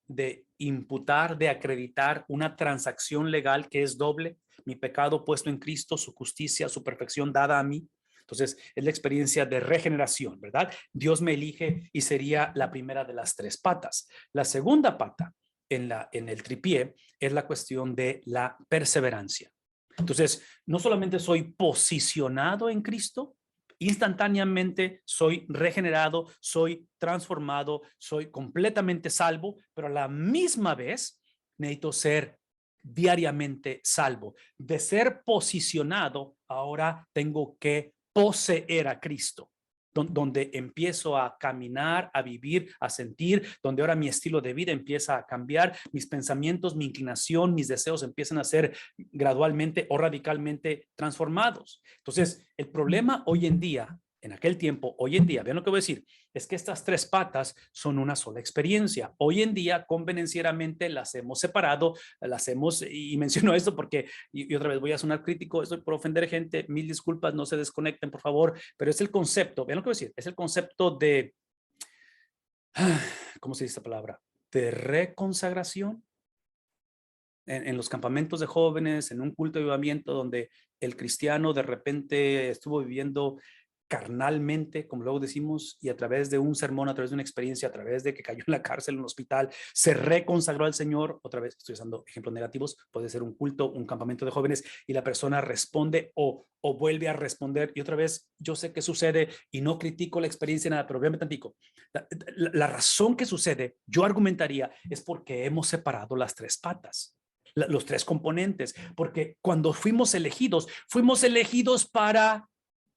de imputar, de acreditar una transacción legal que es doble, mi pecado puesto en Cristo, su justicia, su perfección dada a mí. Entonces, es la experiencia de regeneración, ¿verdad? Dios me elige y sería la primera de las tres patas. La segunda pata en el tripié es la cuestión de la perseverancia. Entonces, no solamente soy posicionado en Cristo, instantáneamente soy regenerado, soy transformado, soy completamente salvo, pero a la misma vez necesito ser diariamente salvo. De ser posicionado, ahora tengo que poseer a Cristo, donde empiezo a caminar, a vivir, a sentir, donde ahora mi estilo de vida empieza a cambiar, mis pensamientos, mi inclinación, mis deseos empiezan a ser gradualmente o radicalmente transformados. Entonces, el problema hoy en día, en aquel tiempo, hoy en día, vean lo que voy a decir, es que estas tres patas son una sola experiencia. Hoy en día, convenencieramente, las hemos separado, las hemos, y menciono esto porque, y otra vez voy a sonar crítico, estoy por ofender gente, mil disculpas, no se desconecten, por favor, pero es el concepto, vean lo que voy a decir, es el concepto de, ¿cómo se dice esta palabra? De reconsagración. En los campamentos de jóvenes, en un culto de avivamiento donde el cristiano de repente estuvo viviendo carnalmente, como luego decimos, y a través de un sermón, a través de una experiencia, a través de que cayó en la cárcel, en un hospital, se reconsagró al Señor. Otra vez estoy usando ejemplos negativos, puede ser un culto, un campamento de jóvenes, y la persona responde o vuelve a responder, y otra vez yo sé que sucede y no critico la experiencia nada, pero véanme tantico, la razón que sucede, yo argumentaría, es porque hemos separado las tres patas, los tres componentes, porque cuando fuimos elegidos para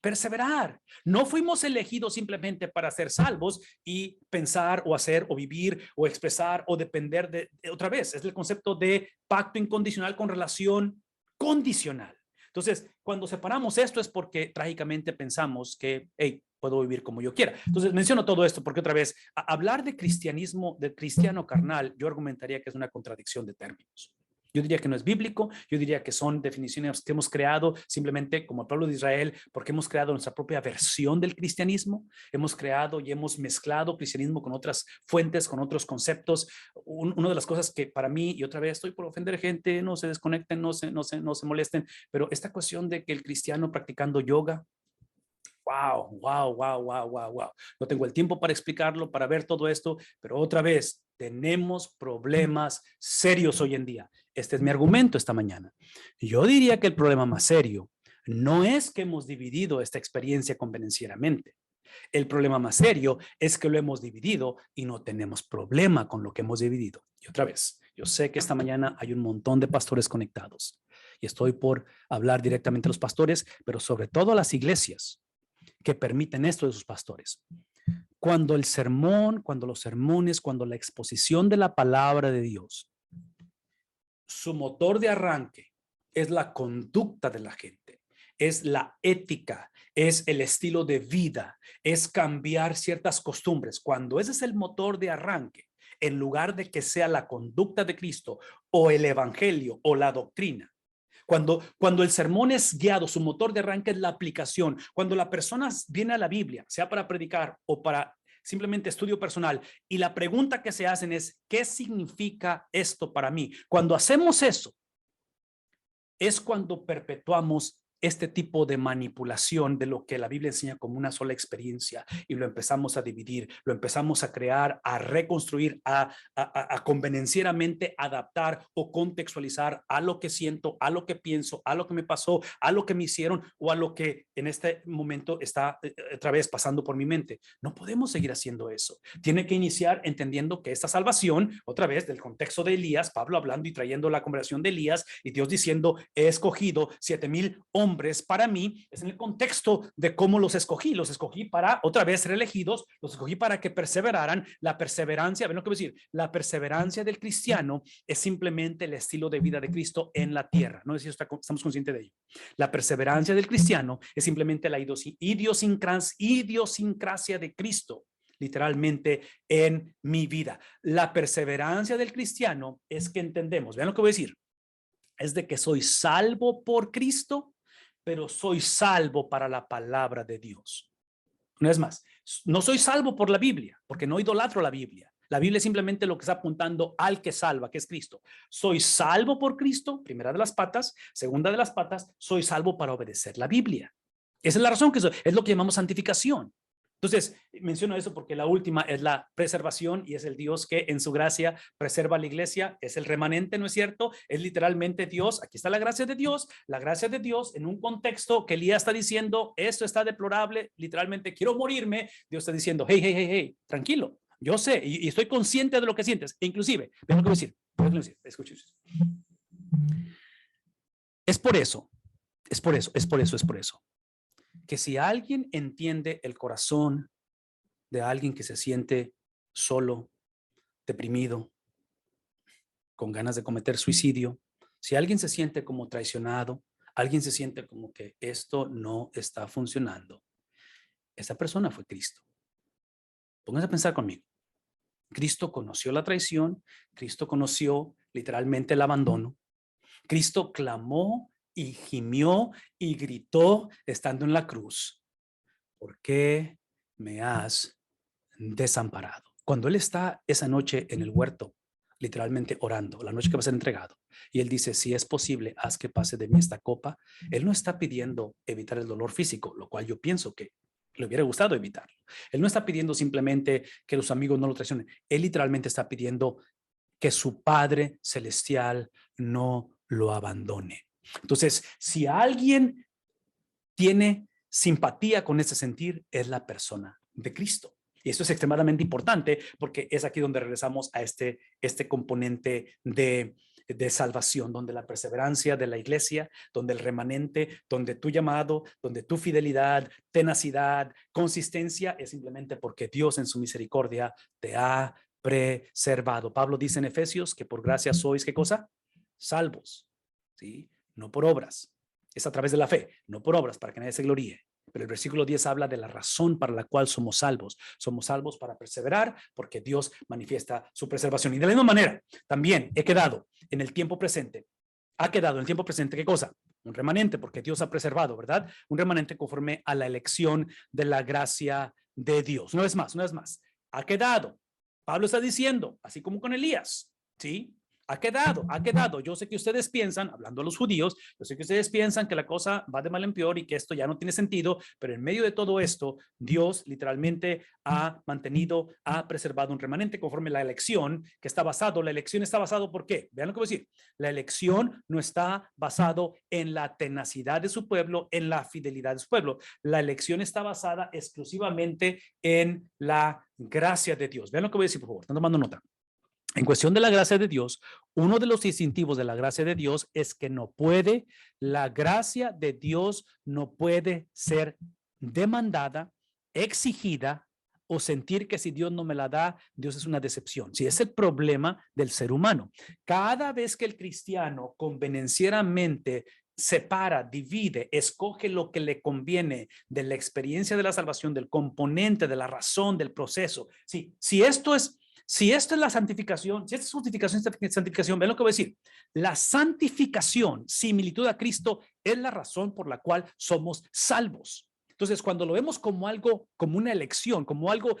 perseverar. No fuimos elegidos simplemente para ser salvos y pensar o hacer o vivir o expresar o depender de otra vez. Es el concepto de pacto incondicional con relación condicional. Entonces, cuando separamos esto es porque trágicamente pensamos que, hey, puedo vivir como yo quiera. Entonces, menciono todo esto porque otra vez, hablar de cristianismo, de cristiano carnal, yo argumentaría que es una contradicción de términos. Yo diría que no es bíblico, yo diría que son definiciones que hemos creado simplemente como el pueblo de Israel, porque hemos creado nuestra propia versión del cristianismo, hemos creado y hemos mezclado cristianismo con otras fuentes, con otros conceptos. Una de las cosas que para mí, y otra vez estoy por ofender gente, no se desconecten, no se molesten, pero esta cuestión de que el cristiano practicando yoga, wow. No tengo el tiempo para explicarlo, para ver todo esto, pero otra vez, tenemos problemas serios hoy en día. Este es mi argumento esta mañana. Yo diría que el problema más serio no es que hemos dividido esta experiencia convenencieramente. El problema más serio es que lo hemos dividido y no tenemos problema con lo que hemos dividido. Y otra vez, yo sé que esta mañana hay un montón de pastores conectados y estoy por hablar directamente a los pastores, pero sobre todo a las iglesias que permiten esto de sus pastores. Cuando el sermón, cuando los sermones, cuando la exposición de la palabra de Dios, su motor de arranque es la conducta de la gente, es la ética, es el estilo de vida, es cambiar ciertas costumbres. Cuando ese es el motor de arranque, en lugar de que sea la conducta de Cristo o el evangelio o la doctrina, cuando el sermón es guiado, su motor de arranque es la aplicación. Cuando la persona viene a la Biblia, sea para predicar o para simplemente estudio personal, y la pregunta que se hacen es, ¿qué significa esto para mí? Cuando hacemos eso, es cuando perpetuamos este tipo de manipulación de lo que la Biblia enseña como una sola experiencia y lo empezamos a dividir, lo empezamos a crear, a reconstruir, a convenencieramente adaptar o contextualizar a lo que siento, a lo que pienso, a lo que me pasó, a lo que me hicieron o a lo que en este momento está otra vez pasando por mi mente. No podemos seguir haciendo eso. Tiene que iniciar entendiendo que esta salvación, otra vez del contexto de Elías, Pablo hablando y trayendo la conversación de Elías y Dios diciendo, he escogido 7,000 hombres hombres para mí es en el contexto de cómo los escogí. Los escogí para, otra vez, ser elegidos. Los escogí para que perseveraran. La perseverancia, ¿ven lo que voy a decir? La perseverancia del cristiano es simplemente el estilo de vida de Cristo en la tierra. No sé si estamos conscientes de ello. La perseverancia del cristiano es simplemente la idiosincrasia de Cristo, literalmente en mi vida. La perseverancia del cristiano es que entendemos, vean lo que voy a decir, es de que soy salvo por Cristo, pero soy salvo para la palabra de Dios. No es más, no soy salvo por la Biblia, porque no idolatro la Biblia. La Biblia es simplemente lo que está apuntando al que salva, que es Cristo. Soy salvo por Cristo, primera de las patas. Segunda de las patas, soy salvo para obedecer la Biblia. Esa es la razón, que es lo que llamamos santificación. Entonces, menciono eso porque la última es la preservación y es el Dios que en su gracia preserva la iglesia, es el remanente, ¿no es cierto? Es literalmente Dios, aquí está la gracia de Dios en un contexto que Elías está diciendo, esto está deplorable, literalmente quiero morirme, Dios está diciendo, hey, tranquilo, yo sé y estoy consciente de lo que sientes, e inclusive, vean lo que voy a decir, escuchen. Es por eso, que si alguien entiende el corazón de alguien que se siente solo, deprimido, con ganas de cometer suicidio, si alguien se siente como traicionado, alguien se siente como que esto no está funcionando, esa persona fue Cristo. Pónganse a pensar conmigo. Cristo conoció la traición, Cristo conoció literalmente el abandono, Cristo clamó y gimió y gritó estando en la cruz, ¿por qué me has desamparado? Cuando él está esa noche en el huerto, literalmente orando, la noche que va a ser entregado, y él dice, si es posible, haz que pase de mí esta copa, él no está pidiendo evitar el dolor físico, lo cual yo pienso que le hubiera gustado evitarlo. Él no está pidiendo simplemente que los amigos no lo traicionen, él literalmente está pidiendo que su Padre Celestial no lo abandone. Entonces, si alguien tiene simpatía con ese sentir, es la persona de Cristo. Y esto es extremadamente importante porque es aquí donde regresamos a este componente de salvación, donde la perseverancia de la iglesia, donde el remanente, donde tu llamado, donde tu fidelidad, tenacidad, consistencia, es simplemente porque Dios en su misericordia te ha preservado. Pablo dice en Efesios que por gracia sois, ¿qué cosa? Salvos, ¿sí? No por obras. Es a través de la fe, no por obras, para que nadie se gloríe. Pero el versículo 10 habla de la razón para la cual somos salvos. Somos salvos para perseverar porque Dios manifiesta su preservación. Y de la misma manera, también he quedado en el tiempo presente. Ha quedado en el tiempo presente, ¿qué cosa? Un remanente, porque Dios ha preservado, ¿verdad? Un remanente conforme a la elección de la gracia de Dios. Una vez más, ha quedado. Pablo está diciendo, así como con Elías, ¿sí? Ha quedado. Yo sé que ustedes piensan, hablando a los judíos, yo sé que ustedes piensan que la cosa va de mal en peor y que esto ya no tiene sentido, pero en medio de todo esto, Dios literalmente ha preservado un remanente conforme a la elección que está basado. La elección está basado, ¿por qué? Vean lo que voy a decir. La elección no está basado en la tenacidad de su pueblo, en la fidelidad de su pueblo. La elección está basada exclusivamente en la gracia de Dios. Vean lo que voy a decir, por favor. Están tomando nota. En cuestión de la gracia de Dios, uno de los distintivos de la gracia de Dios es que la gracia de Dios no puede ser demandada, exigida o sentir que si Dios no me la da, Dios es una decepción. Sí, es el problema del ser humano. Cada vez que el cristiano convenencieramente separa, divide, escoge lo que le conviene de la experiencia de la salvación, del componente, de la razón, del proceso. Sí, si esto es la santificación, si esta es santificación, ven lo que voy a decir. La santificación, similitud a Cristo, es la razón por la cual somos salvos. Entonces, cuando lo vemos como algo, como una elección, como algo,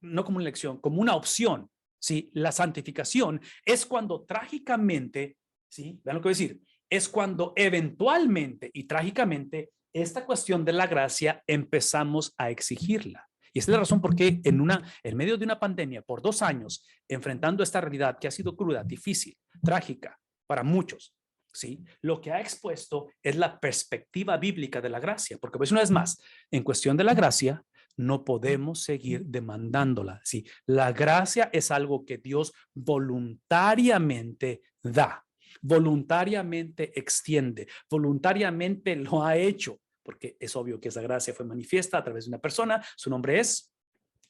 no como una elección, como una opción, ¿sí? La santificación es cuando trágicamente, ¿sí? Vean lo que voy a decir, es cuando eventualmente y trágicamente esta cuestión de la gracia empezamos a exigirla. Y esa es la razón por qué en medio de una pandemia, por 2 años, enfrentando esta realidad que ha sido cruda, difícil, trágica para muchos, ¿sí? Lo que ha expuesto es la perspectiva bíblica de la gracia, porque pues una vez más, en cuestión de la gracia, no podemos seguir demandándola, ¿sí? La gracia es algo que Dios voluntariamente da. voluntariamente extiende, voluntariamente lo ha hecho, porque es obvio que esa gracia fue manifiesta a través de una persona. Su nombre es,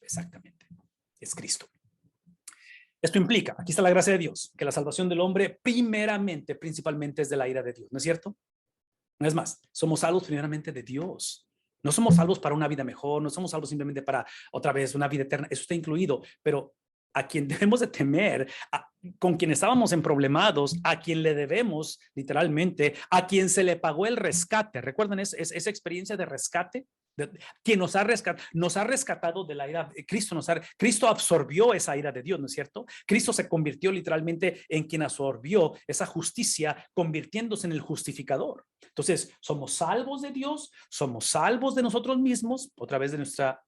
exactamente, es Cristo. Esto implica, aquí está la gracia de Dios, que la salvación del hombre primeramente, principalmente es de la ira de Dios, ¿no es cierto? No es más, somos salvos primeramente de Dios. No somos salvos para una vida mejor, no somos salvos simplemente para otra vez una vida eterna, eso está incluido, pero a quien debemos de temer, con quien estábamos en problemados, a quien le debemos literalmente, a quien se le pagó el rescate. ¿Recuerdan esa experiencia de rescate? Quien nos ha rescatado de la ira. Cristo absorbió esa ira de Dios, ¿no es cierto? Cristo se convirtió literalmente en quien absorbió esa justicia, convirtiéndose en el justificador. Entonces, somos salvos de Dios, somos salvos de nosotros mismos, otra vez de nuestra...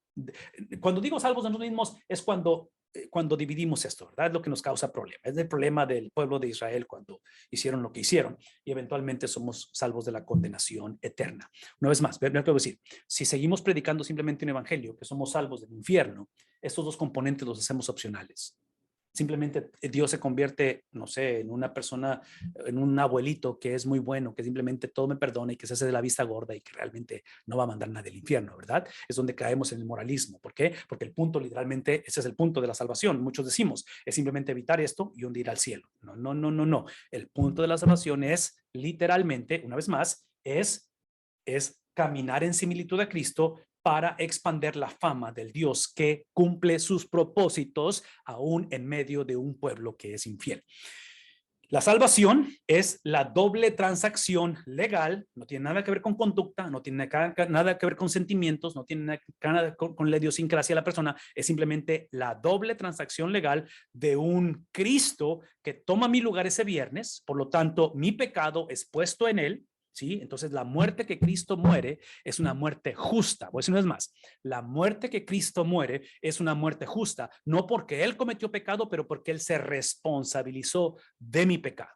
Cuando digo salvos de nosotros mismos, es cuando dividimos esto, ¿verdad? Es lo que nos causa problema. Es el problema del pueblo de Israel cuando hicieron lo que hicieron y eventualmente somos salvos de la condenación eterna. Una vez más, vean lo que voy a decir. Si seguimos predicando simplemente un evangelio, que somos salvos del infierno, estos dos componentes los hacemos opcionales. Simplemente Dios se convierte, no sé, en una persona, en un abuelito que es muy bueno, que simplemente todo me perdona y que se hace de la vista gorda y que realmente no va a mandar nada del infierno, ¿verdad? Es donde caemos en el moralismo. ¿Por qué? Porque el punto literalmente, ese es el punto de la salvación. Muchos decimos, es simplemente evitar esto y hundir al cielo. No, no, no, no, no. El punto de la salvación es literalmente, una vez más, es caminar en similitud a Cristo para expandir la fama del Dios que cumple sus propósitos aún en medio de un pueblo que es infiel. La salvación es la doble transacción legal, no tiene nada que ver con conducta, no tiene nada que ver con sentimientos, no tiene nada con la idiosincrasia de la persona, es simplemente la doble transacción legal de un Cristo que toma mi lugar ese viernes, por lo tanto mi pecado es puesto en él. ¿Sí? Entonces la muerte que Cristo muere es una muerte justa. Pues no es más, la muerte que Cristo muere es una muerte justa, no porque él cometió pecado, pero porque él se responsabilizó de mi pecado.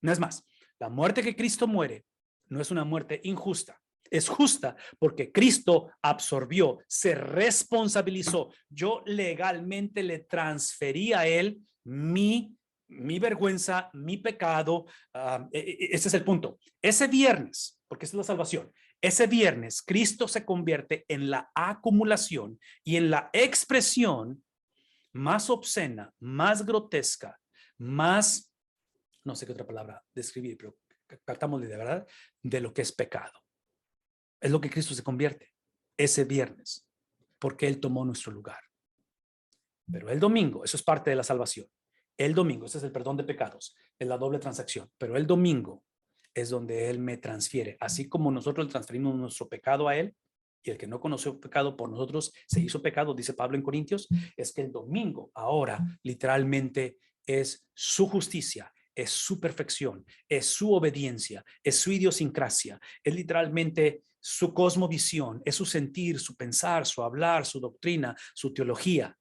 No es más, la muerte que Cristo muere no es una muerte injusta, es justa porque Cristo absorbió, se responsabilizó. Yo legalmente le transferí a él mi vergüenza, mi pecado. Ese es el punto. Ese viernes, porque esa es la salvación, ese viernes Cristo se convierte en la acumulación y en la expresión más obscena, más grotesca, más, no sé qué otra palabra describir, pero captámosle de verdad, de lo que es pecado. Es lo que Cristo se convierte ese viernes, porque Él tomó nuestro lugar. Pero el domingo, eso es parte de la salvación. El domingo, ese es el perdón de pecados, es la doble transacción, pero el domingo es donde Él me transfiere, así como nosotros le transferimos nuestro pecado a Él, y el que no conoció pecado por nosotros se hizo pecado, dice Pablo en Corintios, es que el domingo ahora literalmente es su justicia, es su perfección, es su obediencia, es su idiosincrasia, es literalmente su cosmovisión, es su sentir, su pensar, su hablar, su doctrina, su teología.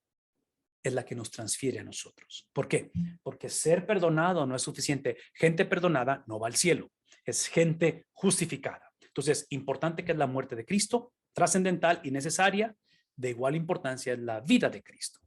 Es la que nos transfiere a nosotros. ¿Por qué? Porque ser perdonado no es suficiente. Gente perdonada no va al cielo. Es gente justificada. Entonces, importante que es la muerte de Cristo, trascendental y necesaria. De igual importancia es la vida de Cristo.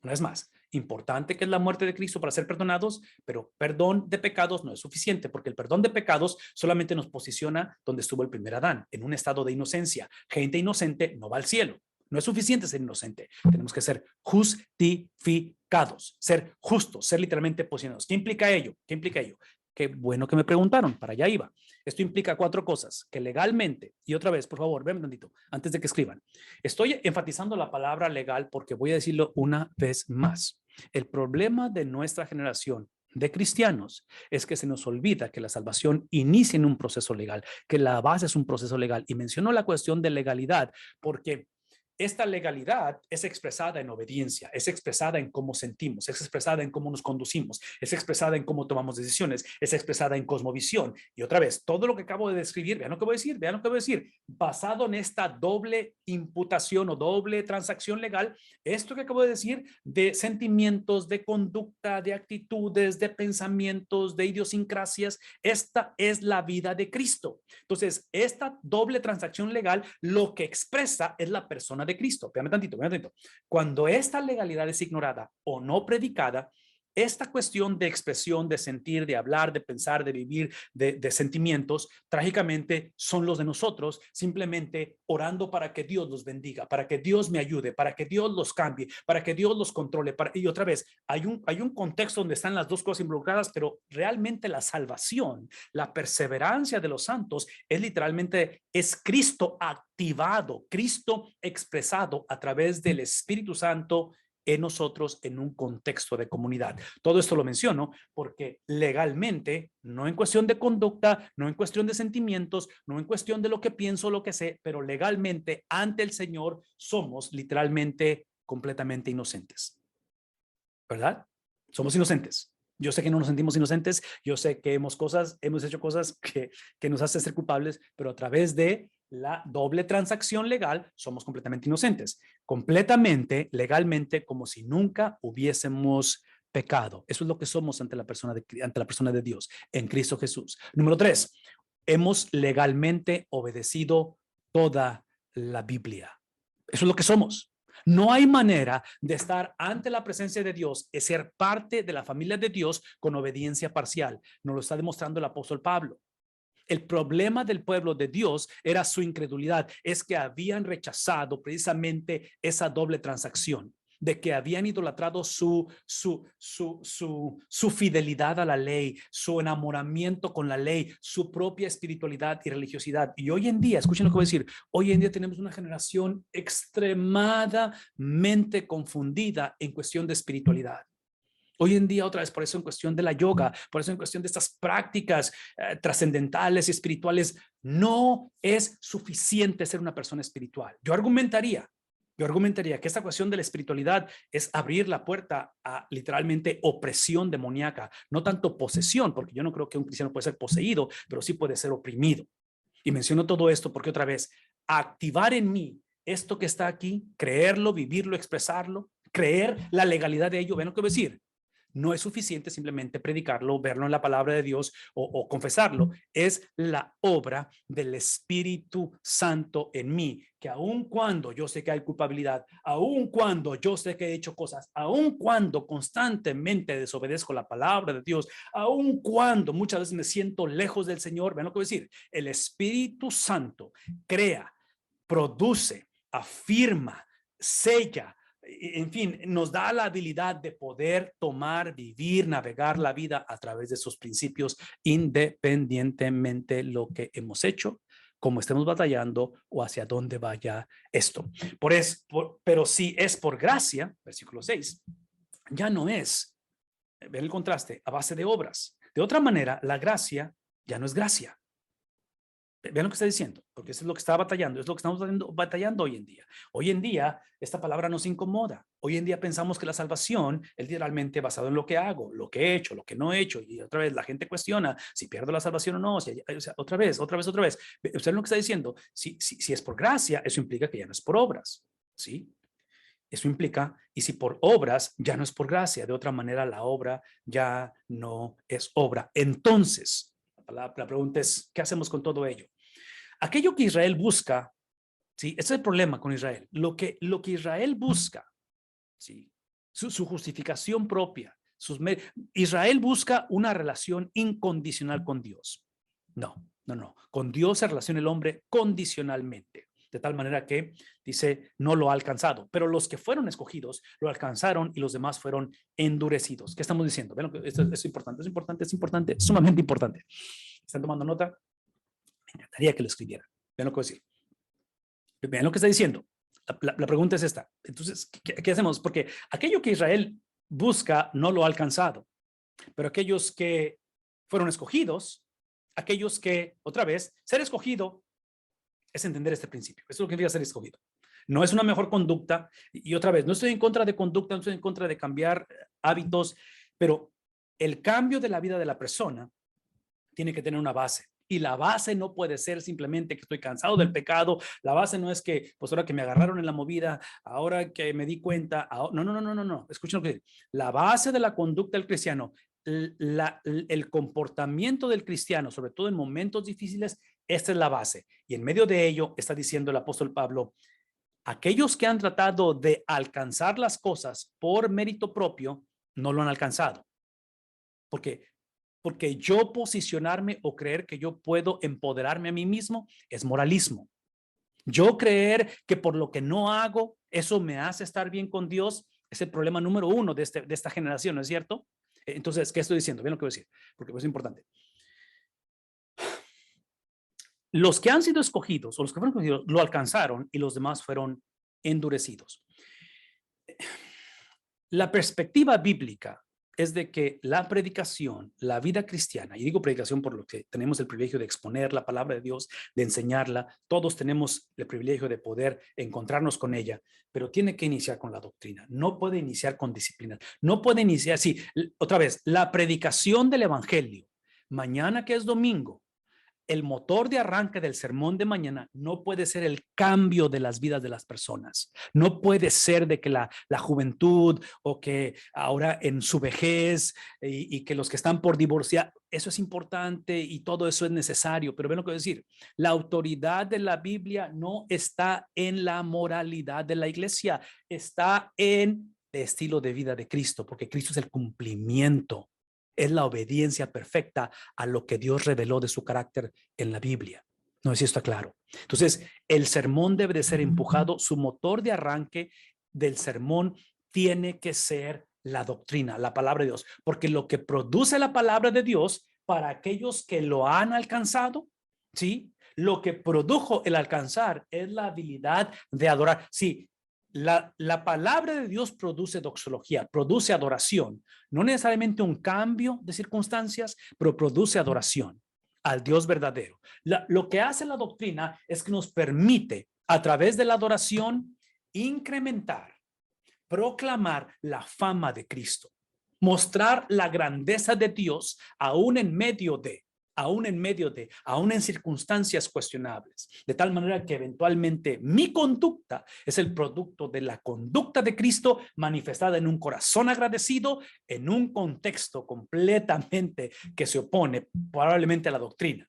Una vez más, importante que es la muerte de Cristo para ser perdonados, pero perdón de pecados no es suficiente, porque el perdón de pecados solamente nos posiciona donde estuvo el primer Adán, en un estado de inocencia. Gente inocente no va al cielo. No es suficiente ser inocente, tenemos que ser justificados, ser justos, ser literalmente posicionados. ¿Qué implica ello? ¿Qué implica ello? Qué bueno que me preguntaron, para allá iba. Esto implica 4 cosas, que legalmente, y otra vez, por favor, ven un tantito, antes de que escriban. Estoy enfatizando la palabra legal porque voy a decirlo una vez más. El problema de nuestra generación de cristianos es que se nos olvida que la salvación inicia en un proceso legal, que la base es un proceso legal. Y menciono la cuestión de legalidad porque esta legalidad es expresada en obediencia, es expresada en cómo sentimos, es expresada en cómo nos conducimos, es expresada en cómo tomamos decisiones, es expresada en cosmovisión. Y otra vez, todo lo que acabo de describir, vean lo que voy a decir, vean lo que voy a decir, basado en esta doble imputación o doble transacción legal, esto que acabo de decir de sentimientos, de conducta, de actitudes, de pensamientos, de idiosincrasias, esta es la vida de Cristo. Entonces, esta doble transacción legal lo que expresa es la persona de Cristo. Véame tantito, véame tantito. Cuando esta legalidad es ignorada o no predicada, esta cuestión de expresión, de sentir, de hablar, de pensar, de vivir, de sentimientos, trágicamente son los de nosotros, simplemente orando para que Dios los bendiga, para que Dios me ayude, para que Dios los cambie, para que Dios los controle. Y otra vez, hay un contexto donde están las dos cosas involucradas, pero realmente la salvación, la perseverancia de los santos es literalmente, es Cristo activado, Cristo expresado a través del Espíritu Santo en nosotros en un contexto de comunidad. Todo esto lo menciono porque legalmente, no en cuestión de conducta, no en cuestión de sentimientos, no en cuestión de lo que pienso, lo que sé, pero legalmente ante el Señor somos literalmente completamente inocentes, ¿verdad? Somos inocentes. Yo sé que no nos sentimos inocentes, yo sé que hemos hecho cosas que nos hacen ser culpables, pero a través de la doble transacción legal somos completamente inocentes, completamente legalmente, como si nunca hubiésemos pecado. Eso es lo que somos ante la persona de Dios en Cristo Jesús. Número 3, hemos legalmente obedecido toda la Biblia. Eso es lo que somos. No hay manera de estar ante la presencia de Dios y ser parte de la familia de Dios con obediencia parcial. Nos lo está demostrando el apóstol Pablo. El problema del pueblo de Dios era su incredulidad, es que habían rechazado precisamente esa doble transacción, de que habían idolatrado su fidelidad a la ley, su enamoramiento con la ley, su propia espiritualidad y religiosidad. Y hoy en día, escuchen lo que voy a decir, hoy en día tenemos una generación extremadamente confundida en cuestión de espiritualidad. Hoy en día, otra vez, por eso en cuestión de la yoga, por eso en cuestión de estas prácticas trascendentales y espirituales, no es suficiente ser una persona espiritual. Yo argumentaría que esta cuestión de la espiritualidad es abrir la puerta a literalmente opresión demoníaca, no tanto posesión, porque yo no creo que un cristiano puede ser poseído, pero sí puede ser oprimido. Y menciono todo esto porque otra vez, activar en mí esto que está aquí, creerlo, vivirlo, expresarlo, creer la legalidad de ello. ¿Ven lo que voy a decir? No es suficiente simplemente predicarlo, verlo en la palabra de Dios o confesarlo. Es la obra del Espíritu Santo en mí, que aun cuando yo sé que hay culpabilidad, aun cuando yo sé que he hecho cosas, aun cuando constantemente desobedezco la palabra de Dios, aun cuando muchas veces me siento lejos del Señor, ¿ven lo que voy a decir? El Espíritu Santo crea, produce, afirma, sella, en fin, nos da la habilidad de poder tomar, vivir, navegar la vida a través de esos principios, independientemente lo que hemos hecho, cómo estemos batallando o hacia dónde vaya esto. Pero si es por gracia, versículo 6, ya no es, ven el contraste, a base de obras. De otra manera, la gracia ya no es gracia. Vean lo que está diciendo, porque eso es lo que está batallando, es lo que estamos batallando hoy en día. Hoy en día, esta palabra nos incomoda. Hoy en día pensamos que la salvación es literalmente basado en lo que hago, lo que he hecho, lo que no he hecho. Y otra vez la gente cuestiona si pierdo la salvación o no. O sea, otra vez. Usted lo que está diciendo, si es por gracia, eso implica que ya no es por obras, ¿sí? Eso implica, y si por obras, ya no es por gracia. De otra manera, la obra ya no es obra. Entonces, la pregunta es, ¿qué hacemos con todo ello? Aquello que Israel busca, ¿sí? Ese es el problema con Israel. Lo que Israel busca, ¿sí? Su justificación propia. Israel busca una relación incondicional con Dios. No. Con Dios se relaciona el hombre condicionalmente. De tal manera que, dice, no lo ha alcanzado. Pero los que fueron escogidos lo alcanzaron y los demás fueron endurecidos. ¿Qué estamos diciendo? ¿Ven? Esto es importante, sumamente importante. ¿Están tomando nota? Me encantaría que lo escribieran. Vean lo que voy a decir. Vean lo que está diciendo. La pregunta es esta. Entonces, ¿qué hacemos? Porque aquello que Israel busca no lo ha alcanzado. Pero aquellos que fueron escogidos, aquellos que, otra vez, ser escogido es entender este principio. Eso es lo que significa ser escogido. No es una mejor conducta. Y otra vez, no estoy en contra de conducta, no estoy en contra de cambiar hábitos, pero el cambio de la vida de la persona tiene que tener una base. Y la base no puede ser simplemente que estoy cansado del pecado. La base no es que, pues ahora que me agarraron en la movida, ahora que me di cuenta. No. Escuchen lo que dice. La base de la conducta del cristiano, el comportamiento del cristiano, sobre todo en momentos difíciles, esta es la base. Y en medio de ello está diciendo el apóstol Pablo, aquellos que han tratado de alcanzar las cosas por mérito propio, no lo han alcanzado. Porque yo posicionarme o creer que yo puedo empoderarme a mí mismo es moralismo. Yo creer que por lo que no hago, eso me hace estar bien con Dios, es el problema número uno de esta generación, ¿no es cierto? Entonces, ¿qué estoy diciendo? Bien lo que voy a decir, porque es importante. Los que han sido escogidos o los que fueron escogidos lo alcanzaron y los demás fueron endurecidos. La perspectiva bíblica es de que la predicación, la vida cristiana, y digo predicación por lo que tenemos el privilegio de exponer la palabra de Dios, de enseñarla, todos tenemos el privilegio de poder encontrarnos con ella, pero tiene que iniciar con la doctrina, no puede iniciar con disciplina, no puede iniciar, sí, otra vez, la predicación del evangelio, mañana que es domingo, el motor de arranque del sermón de mañana no puede ser el cambio de las vidas de las personas. No puede ser de que la juventud o que ahora en su vejez y que los que están por divorciar, eso es importante y todo eso es necesario. Pero ven lo que voy a decir. La autoridad de la Biblia no está en la moralidad de la iglesia, está en el estilo de vida de Cristo, porque Cristo es el cumplimiento. Es la obediencia perfecta a lo que Dios reveló de su carácter en la Biblia. No sé si está claro. Entonces, el sermón debe de ser empujado. Su motor de arranque del sermón tiene que ser la doctrina, la palabra de Dios. Porque lo que produce la palabra de Dios para aquellos que lo han alcanzado, ¿sí? Lo que produjo el alcanzar es la habilidad de adorar. Sí, la palabra de Dios produce doxología, produce adoración, no necesariamente un cambio de circunstancias, pero produce adoración al Dios verdadero. Lo que hace la doctrina es que nos permite a través de la adoración incrementar, proclamar la fama de Cristo, mostrar la grandeza de Dios aún aún en circunstancias cuestionables, de tal manera que eventualmente mi conducta es el producto de la conducta de Cristo manifestada en un corazón agradecido, en un contexto completamente que se opone probablemente a la doctrina.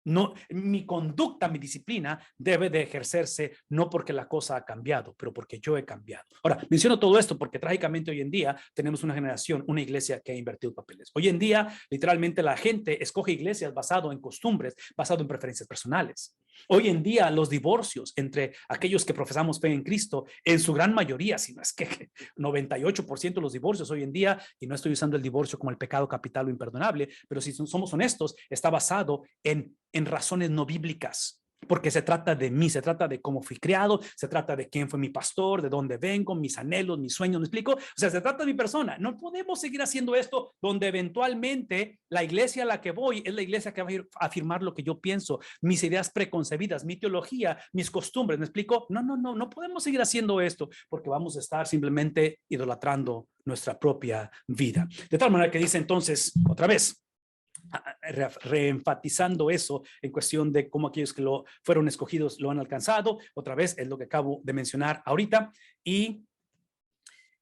No, mi conducta, mi disciplina debe de ejercerse no porque la cosa ha cambiado, pero porque yo he cambiado. Ahora, menciono todo esto porque trágicamente hoy en día tenemos una generación, una iglesia que ha invertido papeles. Hoy en día, literalmente la gente escoge iglesias basado en costumbres, basado en preferencias personales. Hoy en día los divorcios entre aquellos que profesamos fe en Cristo, en su gran mayoría, si no es que 98% de los divorcios hoy en día, y no estoy usando el divorcio como el pecado capital o imperdonable, pero si somos honestos, está basado en razones no bíblicas. Porque se trata de mí, se trata de cómo fui criado, se trata de quién fue mi pastor, de dónde vengo, mis anhelos, mis sueños, ¿me explico? O sea, se trata de mi persona. No podemos seguir haciendo esto donde eventualmente la iglesia a la que voy es la iglesia que va a afirmar lo que yo pienso, mis ideas preconcebidas, mi teología, mis costumbres, ¿me explico? No podemos seguir haciendo esto porque vamos a estar simplemente idolatrando nuestra propia vida. De tal manera que dice entonces, otra vez, reenfatizando eso en cuestión de cómo aquellos que lo fueron escogidos lo han alcanzado. Otra vez es lo que acabo de mencionar ahorita. Y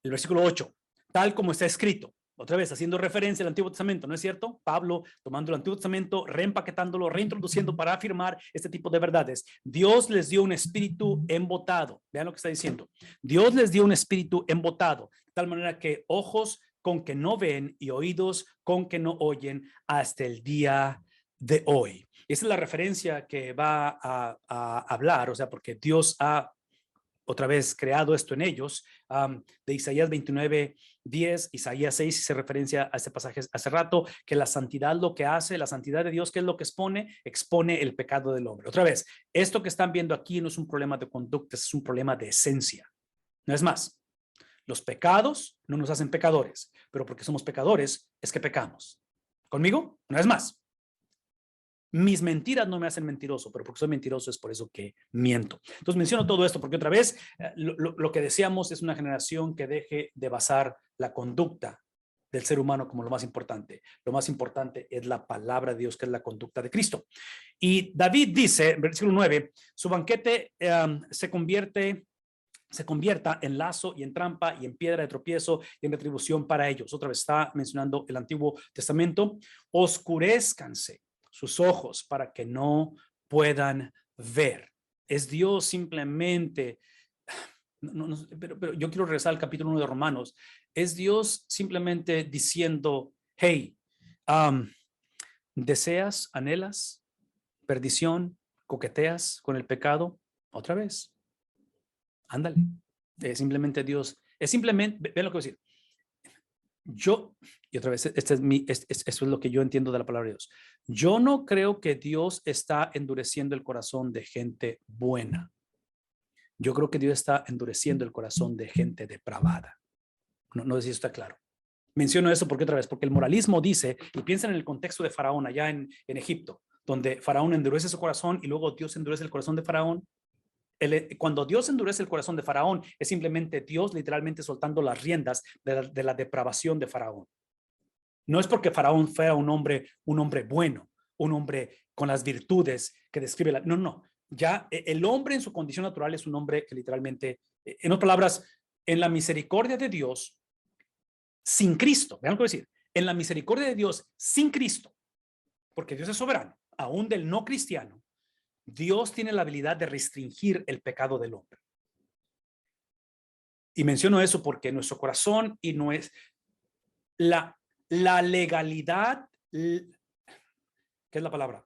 el versículo 8, tal como está escrito, otra vez haciendo referencia al Antiguo Testamento, ¿no es cierto? Pablo tomando el Antiguo Testamento, reempaquetándolo, reintroduciendo para afirmar este tipo de verdades. Dios les dio un espíritu embotado. Vean lo que está diciendo. Dios les dio un espíritu embotado, de tal manera que ojos con que no ven y oídos con que no oyen hasta el día de hoy. Esa es la referencia que va a hablar, o sea, porque Dios ha otra vez creado esto en ellos, de Isaías 29:10, Isaías 6, hace referencia a este pasaje hace rato, que la santidad lo que hace, la santidad de Dios, ¿qué es lo que expone el pecado del hombre? Otra vez, esto que están viendo aquí no es un problema de conducta, es un problema de esencia. No es más, los pecados no nos hacen pecadores, pero porque somos pecadores es que pecamos. ¿Conmigo? No es más. Mis mentiras no me hacen mentiroso, pero porque soy mentiroso es por eso que miento. Entonces menciono todo esto porque otra vez lo que deseamos es una generación que deje de basar la conducta del ser humano como lo más importante. Lo más importante es la palabra de Dios, que es la conducta de Cristo. Y David dice, versículo 9, su banquete se convierta en lazo y en trampa y en piedra de tropiezo y en retribución para ellos. Otra vez está mencionando el Antiguo Testamento. Oscurezcanse sus ojos para que no puedan ver. Es Dios simplemente, pero yo quiero regresar al capítulo 1 de Romanos. Es Dios simplemente diciendo, hey, Deseas, anhelas perdición, coqueteas con el pecado, otra vez, ándale. Simplemente Dios, es simplemente, ve lo que voy a decir. Y otra vez, eso es lo que yo entiendo de la palabra de Dios. Yo no creo que Dios está endureciendo el corazón de gente buena. Yo creo que Dios está endureciendo el corazón de gente depravada. No sé si está claro. Menciono eso porque otra vez, porque el moralismo dice, y piensen en el contexto de Faraón allá en Egipto, donde Faraón endurece su corazón y luego Dios endurece el corazón de Faraón. Cuando Dios endurece el corazón de Faraón, es simplemente Dios literalmente soltando las riendas de la depravación de Faraón. No es porque Faraón fuera un hombre bueno, un hombre con las virtudes que describe no. Ya el hombre en su condición natural es un hombre que literalmente, en otras palabras, en la misericordia de Dios, sin Cristo, vean lo que voy a decir, en la misericordia de Dios sin Cristo, porque Dios es soberano, aún del no cristiano, Dios tiene la habilidad de restringir el pecado del hombre. Y menciono eso porque nuestro corazón y no es la legalidad, ¿qué es la palabra?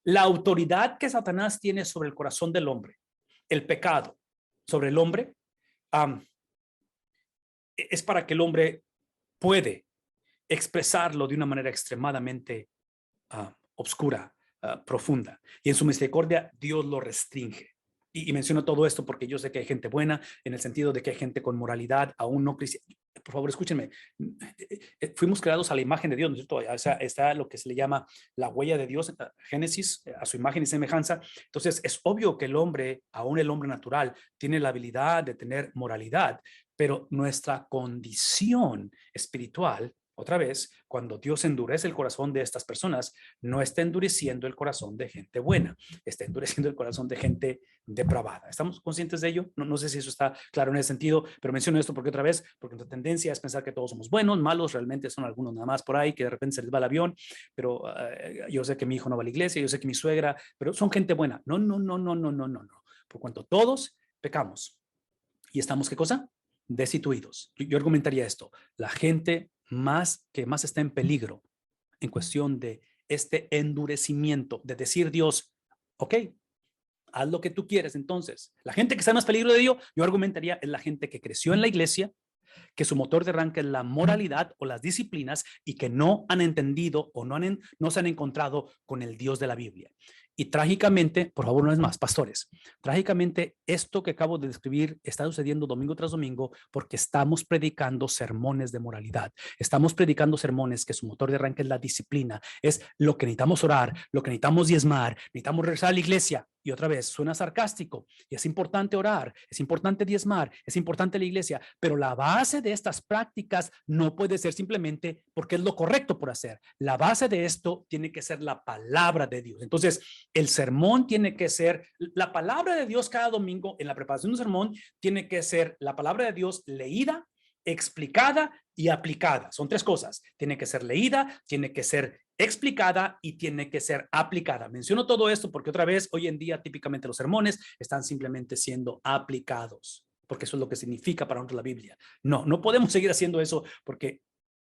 La autoridad que Satanás tiene sobre el corazón del hombre, el pecado sobre el hombre, es para que el hombre puede expresarlo de una manera extremadamente oscura, profunda. Y en su misericordia, Dios lo restringe. Y menciono todo esto porque yo sé que hay gente buena, en el sentido de que hay gente con moralidad, aún no cristiana. Por favor, escúchenme. Fuimos creados a la imagen de Dios, ¿no es cierto? O sea, está lo que se le llama la huella de Dios, Génesis, a su imagen y semejanza. Entonces, es obvio que el hombre, aún el hombre natural, tiene la habilidad de tener moralidad, pero nuestra condición espiritual, otra vez, cuando Dios endurece el corazón de estas personas, no está endureciendo el corazón de gente buena, está endureciendo el corazón de gente depravada. ¿Estamos conscientes de ello? No sé si eso está claro en ese sentido, pero menciono esto porque otra vez, porque nuestra tendencia es pensar que todos somos buenos, malos realmente son algunos nada más por ahí, que de repente se les va el avión, pero yo sé que mi hijo no va a la iglesia, yo sé que mi suegra, pero son gente buena. No. Por cuanto todos pecamos y estamos, ¿qué cosa? Destituidos. Yo argumentaría esto. La gente que más está en peligro en cuestión de este endurecimiento, de decir Dios, ok, haz lo que tú quieres. Entonces, la gente que está en más peligro de ello, yo argumentaría, es la gente que creció en la iglesia, que su motor de arranque es la moralidad o las disciplinas y que no han entendido o no se han encontrado con el Dios de la Biblia. Y trágicamente, por favor, una vez más, pastores, trágicamente esto que acabo de describir está sucediendo domingo tras domingo porque estamos predicando sermones de moralidad. Estamos predicando sermones que su motor de arranque es la disciplina, es lo que necesitamos orar, lo que necesitamos diezmar, necesitamos regresar a la iglesia. Y otra vez, suena sarcástico, y es importante orar, es importante diezmar, es importante la iglesia, pero la base de estas prácticas no puede ser simplemente porque es lo correcto por hacer. La base de esto tiene que ser la palabra de Dios. Entonces, el sermón tiene que ser la palabra de Dios cada domingo. En la preparación de un sermón tiene que ser la palabra de Dios leída, explicada y aplicada. Son tres cosas. Tiene que ser leída, tiene que ser explicada y tiene que ser aplicada. Menciono todo esto porque otra vez, hoy en día típicamente los sermones están simplemente siendo aplicados, porque eso es lo que significa para nosotros la Biblia. No podemos seguir haciendo eso porque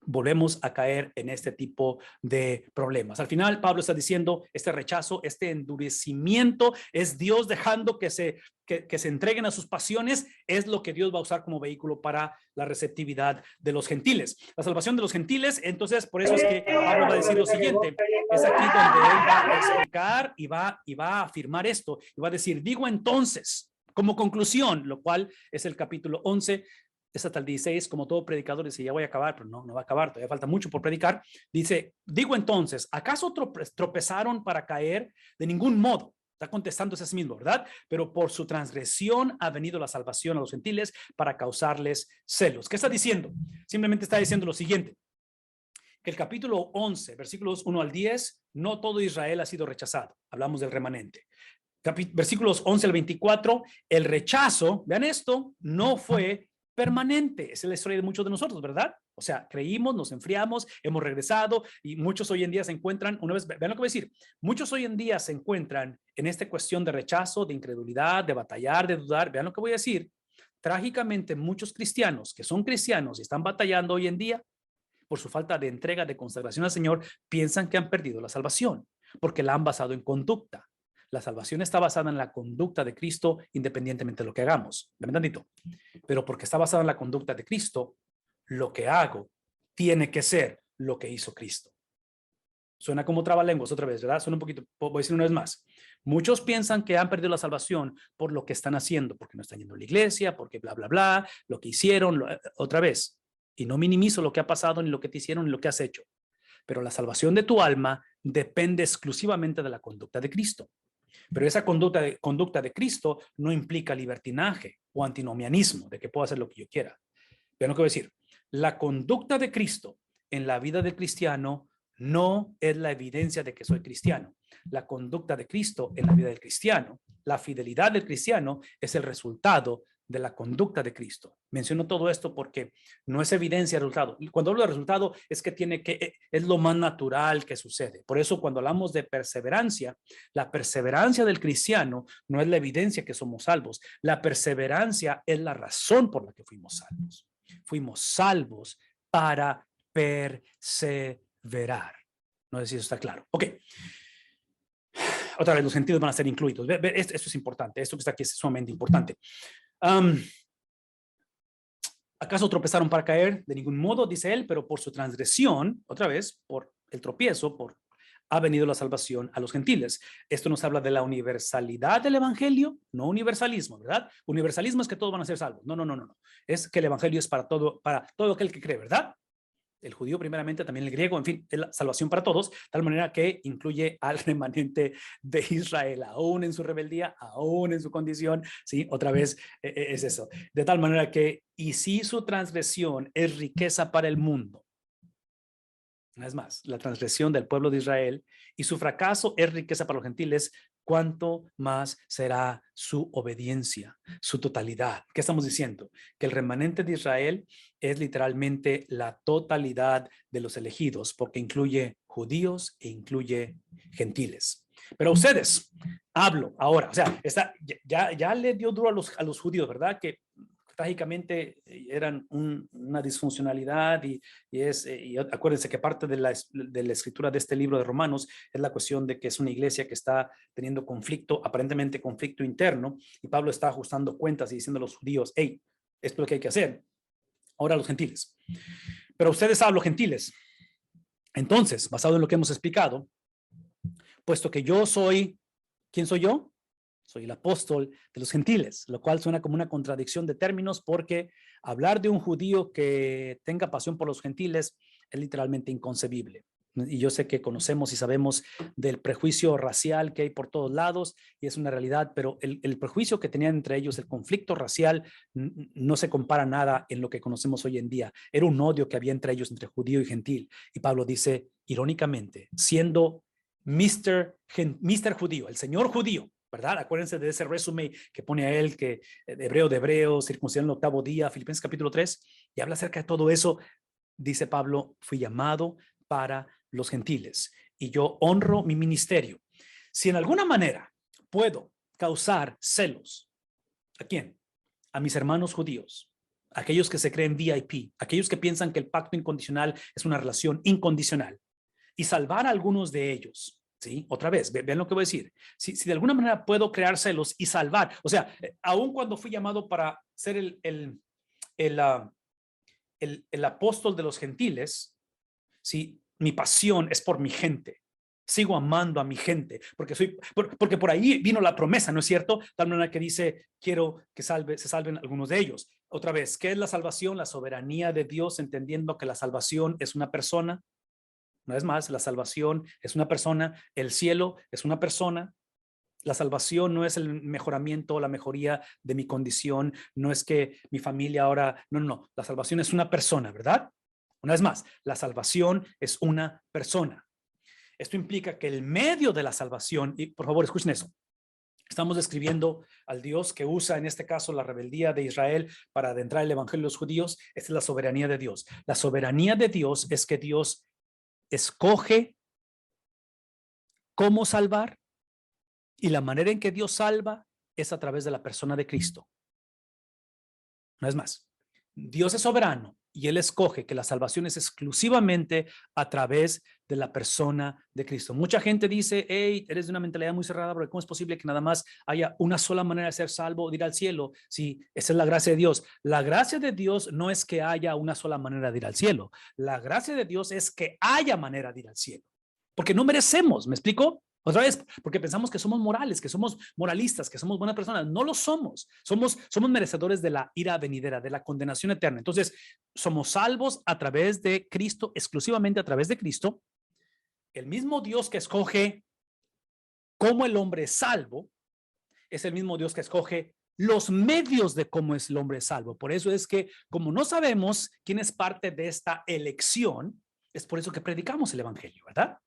volvemos a caer en este tipo de problemas. Al final, Pablo está diciendo, este rechazo, este endurecimiento, es Dios dejando que se entreguen a sus pasiones, es lo que Dios va a usar como vehículo para la receptividad de los gentiles. La salvación de los gentiles, entonces, por eso es que Pablo va a decir lo siguiente, es aquí donde él va a explicar y va a afirmar esto, y va a decir, digo entonces, como conclusión, lo cual es el capítulo 11, es hasta el 16, como todo predicador dice, ya voy a acabar, pero no va a acabar, todavía falta mucho por predicar. Dice, digo entonces, ¿acaso tropezaron para caer? De ningún modo. Está contestándose a sí mismo, ¿verdad? Pero por su transgresión ha venido la salvación a los gentiles para causarles celos. ¿Qué está diciendo? Simplemente está diciendo lo siguiente, que el capítulo 11, versículos 1 al 10, no todo Israel ha sido rechazado. Hablamos del remanente. Versículos 11 al 24, el rechazo, vean esto, no fue permanente. Esa es la historia de muchos de nosotros, ¿verdad? O sea, creímos, nos enfriamos, hemos regresado y muchos hoy en día se encuentran, una vez, vean lo que voy a decir, muchos hoy en día se encuentran en esta cuestión de rechazo, de incredulidad, de batallar, de dudar. Vean lo que voy a decir. Trágicamente, muchos cristianos que son cristianos y están batallando hoy en día, por su falta de entrega, de consagración al Señor, piensan que han perdido la salvación, porque la han basado en conducta. La salvación está basada en la conducta de Cristo, independientemente de lo que hagamos. ¿Me entiendes? Pero porque está basada en la conducta de Cristo, lo que hago tiene que ser lo que hizo Cristo. Suena como trabalenguas otra vez, ¿verdad? Suena un poquito, voy a decir una vez más. Muchos piensan que han perdido la salvación por lo que están haciendo, porque no están yendo a la iglesia, porque bla, bla, bla, lo que hicieron, otra vez. Y no minimizo lo que ha pasado, ni lo que te hicieron, ni lo que has hecho. Pero la salvación de tu alma depende exclusivamente de la conducta de Cristo. Pero esa conducta de Cristo no implica libertinaje o antinomianismo, de que puedo hacer lo que yo quiera. Vean lo que voy a decir. La conducta de Cristo en la vida del cristiano no es la evidencia de que soy cristiano. La conducta de Cristo en la vida del cristiano, la fidelidad del cristiano es el resultado de la conducta de Cristo. Menciono todo esto porque no es evidencia del resultado. Cuando hablo de resultado es que es lo más natural que sucede. Por eso cuando hablamos de perseverancia, la perseverancia del cristiano no es la evidencia que somos salvos. La perseverancia es la razón por la que fuimos salvos. Fuimos salvos para perseverar. No sé si eso está claro. Ok. Otra vez, los sentidos van a ser incluidos. Esto es importante. Esto que está aquí es sumamente importante. ¿Acaso tropezaron para caer? De ningún modo, dice él, pero por su transgresión, otra vez, por el tropiezo, ha venido la salvación a los gentiles. Esto nos habla de la universalidad del evangelio, no universalismo, ¿verdad? Universalismo es que todos van a ser salvos. No, no, no, no, no. Es que el evangelio es para todo aquel que cree, ¿verdad? El judío primeramente, también el griego, en fin, es la salvación para todos, de tal manera que incluye al remanente de Israel, aún en su rebeldía, aún en su condición, ¿sí? Otra vez es eso. De tal manera que, y si su transgresión es riqueza para el mundo, una vez más, la transgresión del pueblo de Israel y su fracaso es riqueza para los gentiles, ¿cuánto más será su obediencia, su totalidad? ¿Qué estamos diciendo? Que el remanente de Israel es literalmente la totalidad de los elegidos, porque incluye judíos e incluye gentiles. Pero a ustedes, hablo ahora, o sea, ya le dio duro a los judíos, ¿verdad? Que trágicamente eran una disfuncionalidad y acuérdense que parte de la escritura de este libro de Romanos es la cuestión de que es una iglesia que está teniendo conflicto, aparentemente conflicto interno, y Pablo está ajustando cuentas y diciendo a los judíos, hey, esto es lo que hay que hacer. Ahora los gentiles. Pero ustedes saben los gentiles. Entonces, basado en lo que hemos explicado, puesto que yo soy, ¿quién soy yo? Soy el apóstol de los gentiles, lo cual suena como una contradicción de términos porque hablar de un judío que tenga pasión por los gentiles es literalmente inconcebible. Y yo sé que conocemos y sabemos del prejuicio racial que hay por todos lados y es una realidad, pero el prejuicio que tenían entre ellos, el conflicto racial, no se compara nada en lo que conocemos hoy en día. Era un odio que había entre ellos, entre judío y gentil. Y Pablo dice, irónicamente, siendo Mr. Judío, el señor judío, ¿verdad? Acuérdense de ese resumen que pone a él, que hebreo de hebreos, circuncisión en el 8º día, Filipenses capítulo 3, y habla acerca de todo eso. Dice Pablo, fui llamado para los gentiles y yo honro mi ministerio. Si en alguna manera puedo causar celos, ¿a quién? A mis hermanos judíos, aquellos que se creen VIP, aquellos que piensan que el pacto incondicional es una relación incondicional, y salvar a algunos de ellos. ¿Sí? Otra vez, vean lo que voy a decir. Si de alguna manera puedo crear celos y salvar, o sea, aun cuando fui llamado para ser el apóstol de los gentiles, ¿sí? Mi pasión es por mi gente. Sigo amando a mi gente, porque por ahí vino la promesa, ¿no es cierto? Tal manera que dice, quiero que se salven algunos de ellos. Otra vez, ¿qué es la salvación? La soberanía de Dios, entendiendo que la salvación es una persona. Una vez más, la salvación es una persona, el cielo es una persona. La salvación no es el mejoramiento o la mejoría de mi condición, no es que mi familia ahora, no, la salvación es una persona, ¿verdad? Una vez más, la salvación es una persona. Esto implica que el medio de la salvación, y por favor escuchen eso, estamos describiendo al Dios que usa en este caso la rebeldía de Israel para adentrar el evangelio de los judíos. Esta es la soberanía de Dios. La soberanía de Dios es que Dios escoge cómo salvar y la manera en que Dios salva es a través de la persona de Cristo. No es más. Dios es soberano Y Él escoge que la salvación es exclusivamente a través de la persona de Cristo. Mucha gente dice, hey, eres de una mentalidad muy cerrada, porque ¿cómo es posible que nada más haya una sola manera de ser salvo, de ir al cielo? Sí, esa es la gracia de Dios. La gracia de Dios no es que haya una sola manera de ir al cielo. La gracia de Dios es que haya manera de ir al cielo. Porque no merecemos, ¿me explico? Otra vez, porque pensamos que somos morales, que somos moralistas, que somos buenas personas. No lo somos. Somos merecedores de la ira venidera, de la condenación eterna. Entonces, somos salvos a través de Cristo, exclusivamente a través de Cristo. El mismo Dios que escoge cómo el hombre es salvo, es el mismo Dios que escoge los medios de cómo es el hombre salvo. Por eso es que, como no sabemos quién es parte de esta elección, es por eso que predicamos el evangelio, ¿verdad?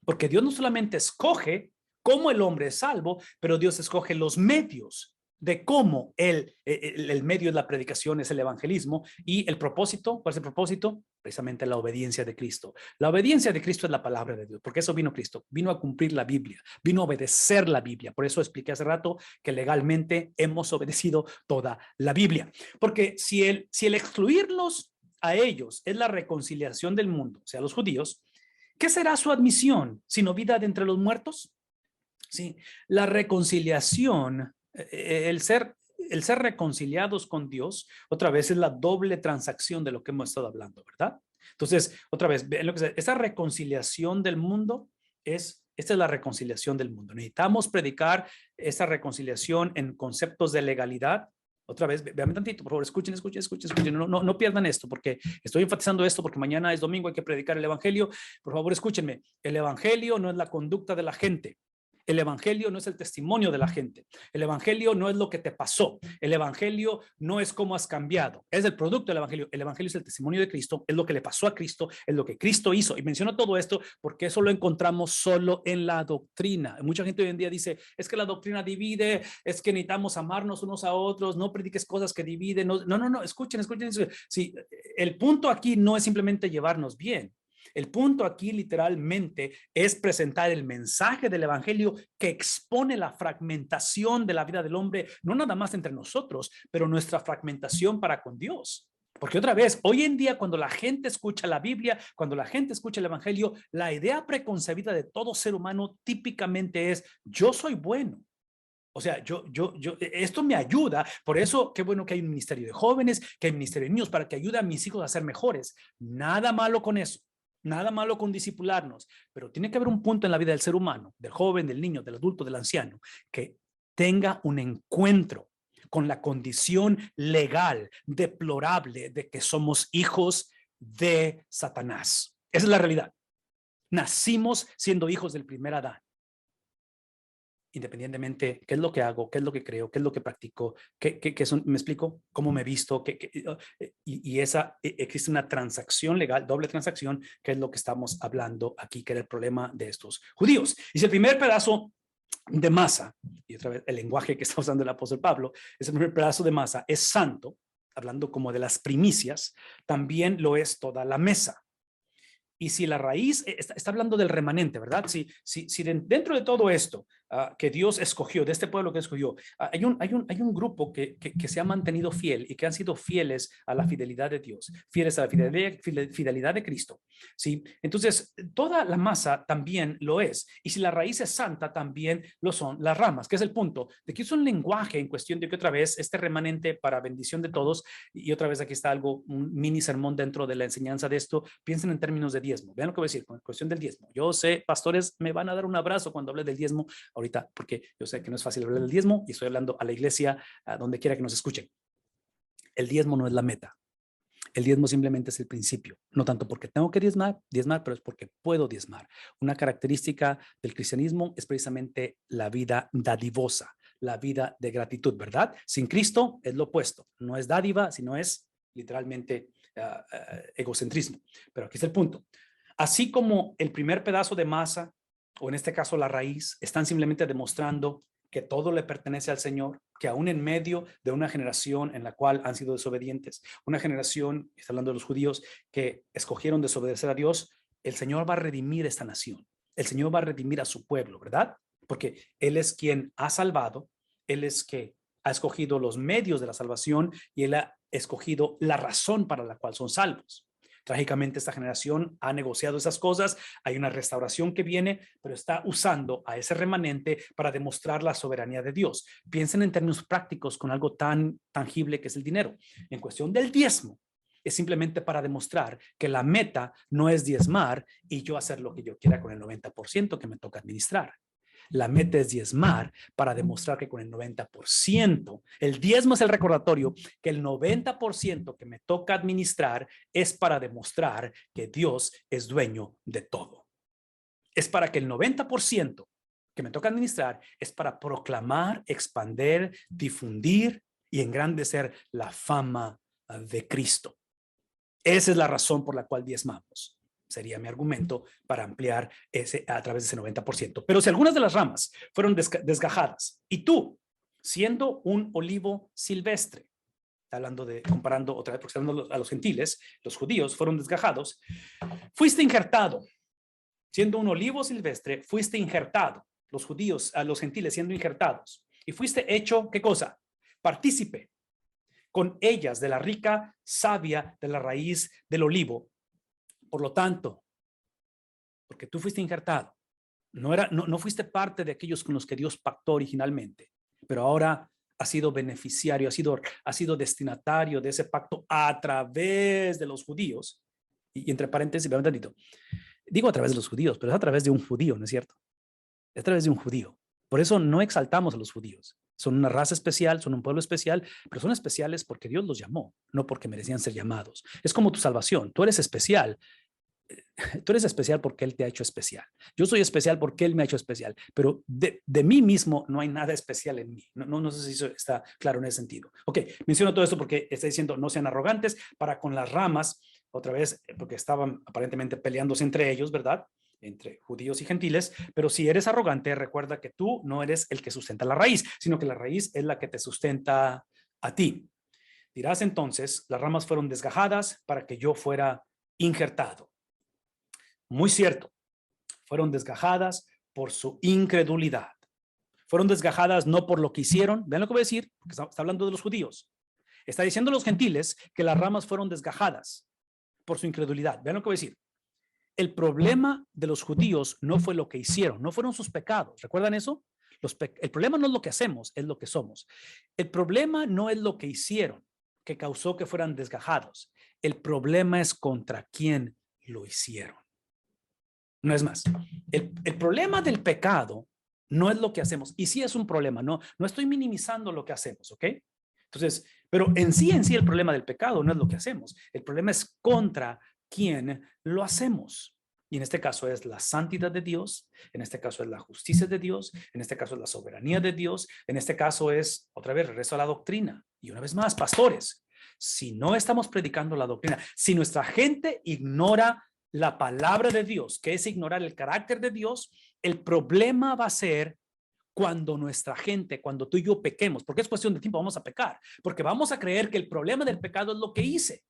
Porque Dios no solamente escoge cómo el hombre es salvo, pero Dios escoge los medios de cómo el medio de la predicación es el evangelismo. Y el propósito, ¿cuál es el propósito? Precisamente la obediencia de Cristo. La obediencia de Cristo es la palabra de Dios, porque eso vino Cristo, vino a cumplir la Biblia, vino a obedecer la Biblia. Por eso expliqué hace rato que legalmente hemos obedecido toda la Biblia. Porque si el excluirlos a ellos es la reconciliación del mundo, o sea, los judíos, ¿qué será su admisión sino vida de entre los muertos? Sí, la reconciliación, el ser reconciliados con Dios, otra vez es la doble transacción de lo que hemos estado hablando, ¿verdad? Entonces, otra vez, esa reconciliación del mundo esta es la reconciliación del mundo. Necesitamos predicar esa reconciliación en conceptos de legalidad. Otra vez, véanme tantito, por favor, escuchen. No pierdan esto, porque estoy enfatizando esto, porque mañana es domingo, hay que predicar el evangelio. Por favor, escúchenme. El evangelio no es la conducta de la gente. El evangelio no es el testimonio de la gente. El evangelio no es lo que te pasó. El evangelio no es cómo has cambiado. Es el producto del evangelio. El evangelio es el testimonio de Cristo, es lo que le pasó a Cristo, es lo que Cristo hizo. Y menciono todo esto porque eso lo encontramos solo en la doctrina. Mucha gente hoy en día dice, es que la doctrina divide, es que necesitamos amarnos unos a otros, no prediques cosas que dividen. No, escuchen. Sí, el punto aquí no es simplemente llevarnos bien. El punto aquí literalmente es presentar el mensaje del evangelio que expone la fragmentación de la vida del hombre, no nada más entre nosotros, pero nuestra fragmentación para con Dios. Porque otra vez, hoy en día cuando la gente escucha la Biblia, cuando la gente escucha el evangelio, la idea preconcebida de todo ser humano típicamente es, yo soy bueno. O sea, esto me ayuda. Por eso, qué bueno que hay un ministerio de jóvenes, que hay un ministerio de niños para que ayude a mis hijos a ser mejores. Nada malo con eso. Nada malo con discipularnos, pero tiene que haber un punto en la vida del ser humano, del joven, del niño, del adulto, del anciano, que tenga un encuentro con la condición legal, deplorable de que somos hijos de Satanás. Esa es la realidad. Nacimos siendo hijos del primer Adán. Independientemente qué es lo que hago, qué es lo que creo, qué es lo que practico, me explico, cómo me visto, existe una transacción legal, doble transacción, que es lo que estamos hablando aquí, que era el problema de estos judíos. Y si el primer pedazo de masa, y otra vez el lenguaje que está usando el apóstol Pablo, ese primer pedazo de masa es santo, hablando como de las primicias, también lo es toda la mesa. Y si la raíz, está hablando del remanente, ¿verdad? Si dentro de todo esto que Dios escogió, de este pueblo que escogió, hay un grupo que se ha mantenido fiel y que han sido fieles a la fidelidad de Dios, fieles a la fidelidad de Cristo, ¿sí? Entonces, toda la masa también lo es. Y si la raíz es santa, también lo son las ramas, que es el punto de que es un lenguaje en cuestión de que otra vez este remanente para bendición de todos, y otra vez aquí está algo, un mini sermón dentro de la enseñanza de esto. Piensen en términos de diezmo. Vean lo que voy a decir con cuestión del diezmo. Yo sé, pastores me van a dar un abrazo cuando hable del diezmo ahorita, porque yo sé que no es fácil hablar del diezmo y estoy hablando a la iglesia, a donde quiera que nos escuchen. El diezmo no es la meta. El diezmo simplemente es el principio, no tanto porque tengo que diezmar, pero es porque puedo diezmar. Una característica del cristianismo es precisamente la vida dadivosa, la vida de gratitud, ¿verdad? Sin Cristo es lo opuesto, no es dádiva, sino es literalmente egocentrismo. Pero aquí es el punto. Así como el primer pedazo de masa, o en este caso la raíz, están simplemente demostrando que todo le pertenece al Señor, que aún en medio de una generación en la cual han sido desobedientes, una generación, está hablando de los judíos, que escogieron desobedecer a Dios, el Señor va a redimir esta nación, el Señor va a redimir a su pueblo, ¿verdad? Porque Él es quien ha salvado, Él es que ha escogido los medios de la salvación y Él ha escogido la razón para la cual son salvos. Trágicamente, esta generación ha negociado esas cosas. Hay una restauración que viene, pero está usando a ese remanente para demostrar la soberanía de Dios. Piensen en términos prácticos con algo tan tangible que es el dinero. En cuestión del diezmo, es simplemente para demostrar que la meta no es diezmar y yo hacer lo que yo quiera con el 90% que me toca administrar. La meta es diezmar para demostrar que con el 90%, el diezmo es el recordatorio que el 90% que me toca administrar es para demostrar que Dios es dueño de todo. Es para que el 90% que me toca administrar es para proclamar, expander, difundir y engrandecer la fama de Cristo. Esa es la razón por la cual diezmamos. Sería mi argumento para ampliar a través de ese 90%. Pero si algunas de las ramas fueron desgajadas y tú, siendo un olivo silvestre, hablando de, comparando otra vez, porque está hablando a los gentiles, los judíos fueron desgajados, fuiste injertado. Siendo un olivo silvestre, fuiste injertado. Los judíos, a los gentiles siendo injertados. Y fuiste hecho, ¿qué cosa? Partícipe con ellas de la rica savia de la raíz del olivo. Por lo tanto, porque tú fuiste injertado, no fuiste parte de aquellos con los que Dios pactó originalmente, pero ahora has sido beneficiario, has sido destinatario de ese pacto a través de los judíos. Y entre paréntesis, vean tantito, digo a través de los judíos, pero es a través de un judío, ¿no es cierto? Es a través de un judío. Por eso no exaltamos a los judíos. Son una raza especial, son un pueblo especial, pero son especiales porque Dios los llamó, no porque merecían ser llamados. Es como tu salvación. Tú eres especial. Tú eres especial porque Él te ha hecho especial. Yo soy especial porque Él me ha hecho especial, pero de mí mismo no hay nada especial en mí. No sé si eso está claro en ese sentido. Ok, menciono todo esto porque está diciendo no sean arrogantes para con las ramas, otra vez, porque estaban aparentemente peleándose entre ellos, ¿verdad? Entre judíos y gentiles, pero si eres arrogante, recuerda que tú no eres el que sustenta la raíz, sino que la raíz es la que te sustenta a ti. Dirás entonces, las ramas fueron desgajadas para que yo fuera injertado. Muy cierto, fueron desgajadas por su incredulidad. Fueron desgajadas no por lo que hicieron, vean lo que voy a decir, porque está hablando de los judíos. Está diciendo a los gentiles que las ramas fueron desgajadas por su incredulidad. Vean lo que voy a decir. El problema de los judíos no fue lo que hicieron, no fueron sus pecados. ¿Recuerdan eso? El problema no es lo que hacemos, es lo que somos. El problema no es lo que hicieron que causó que fueran desgajados. El problema es contra quién lo hicieron. No es más. El problema del pecado no es lo que hacemos. Y sí es un problema, no estoy minimizando lo que hacemos, ¿ok? Entonces, pero en sí el problema del pecado no es lo que hacemos. El problema es contra quién lo hacemos. Y en este caso es la santidad de Dios, en este caso es la justicia de Dios, en este caso es la soberanía de Dios, en este caso es, otra vez, regreso a la doctrina. Y una vez más, pastores, si no estamos predicando la doctrina, si nuestra gente ignora la palabra de Dios, que es ignorar el carácter de Dios, el problema va a ser cuando nuestra gente, cuando tú y yo pequemos, porque es cuestión de tiempo, vamos a pecar, porque vamos a creer que el problema del pecado es lo que hice.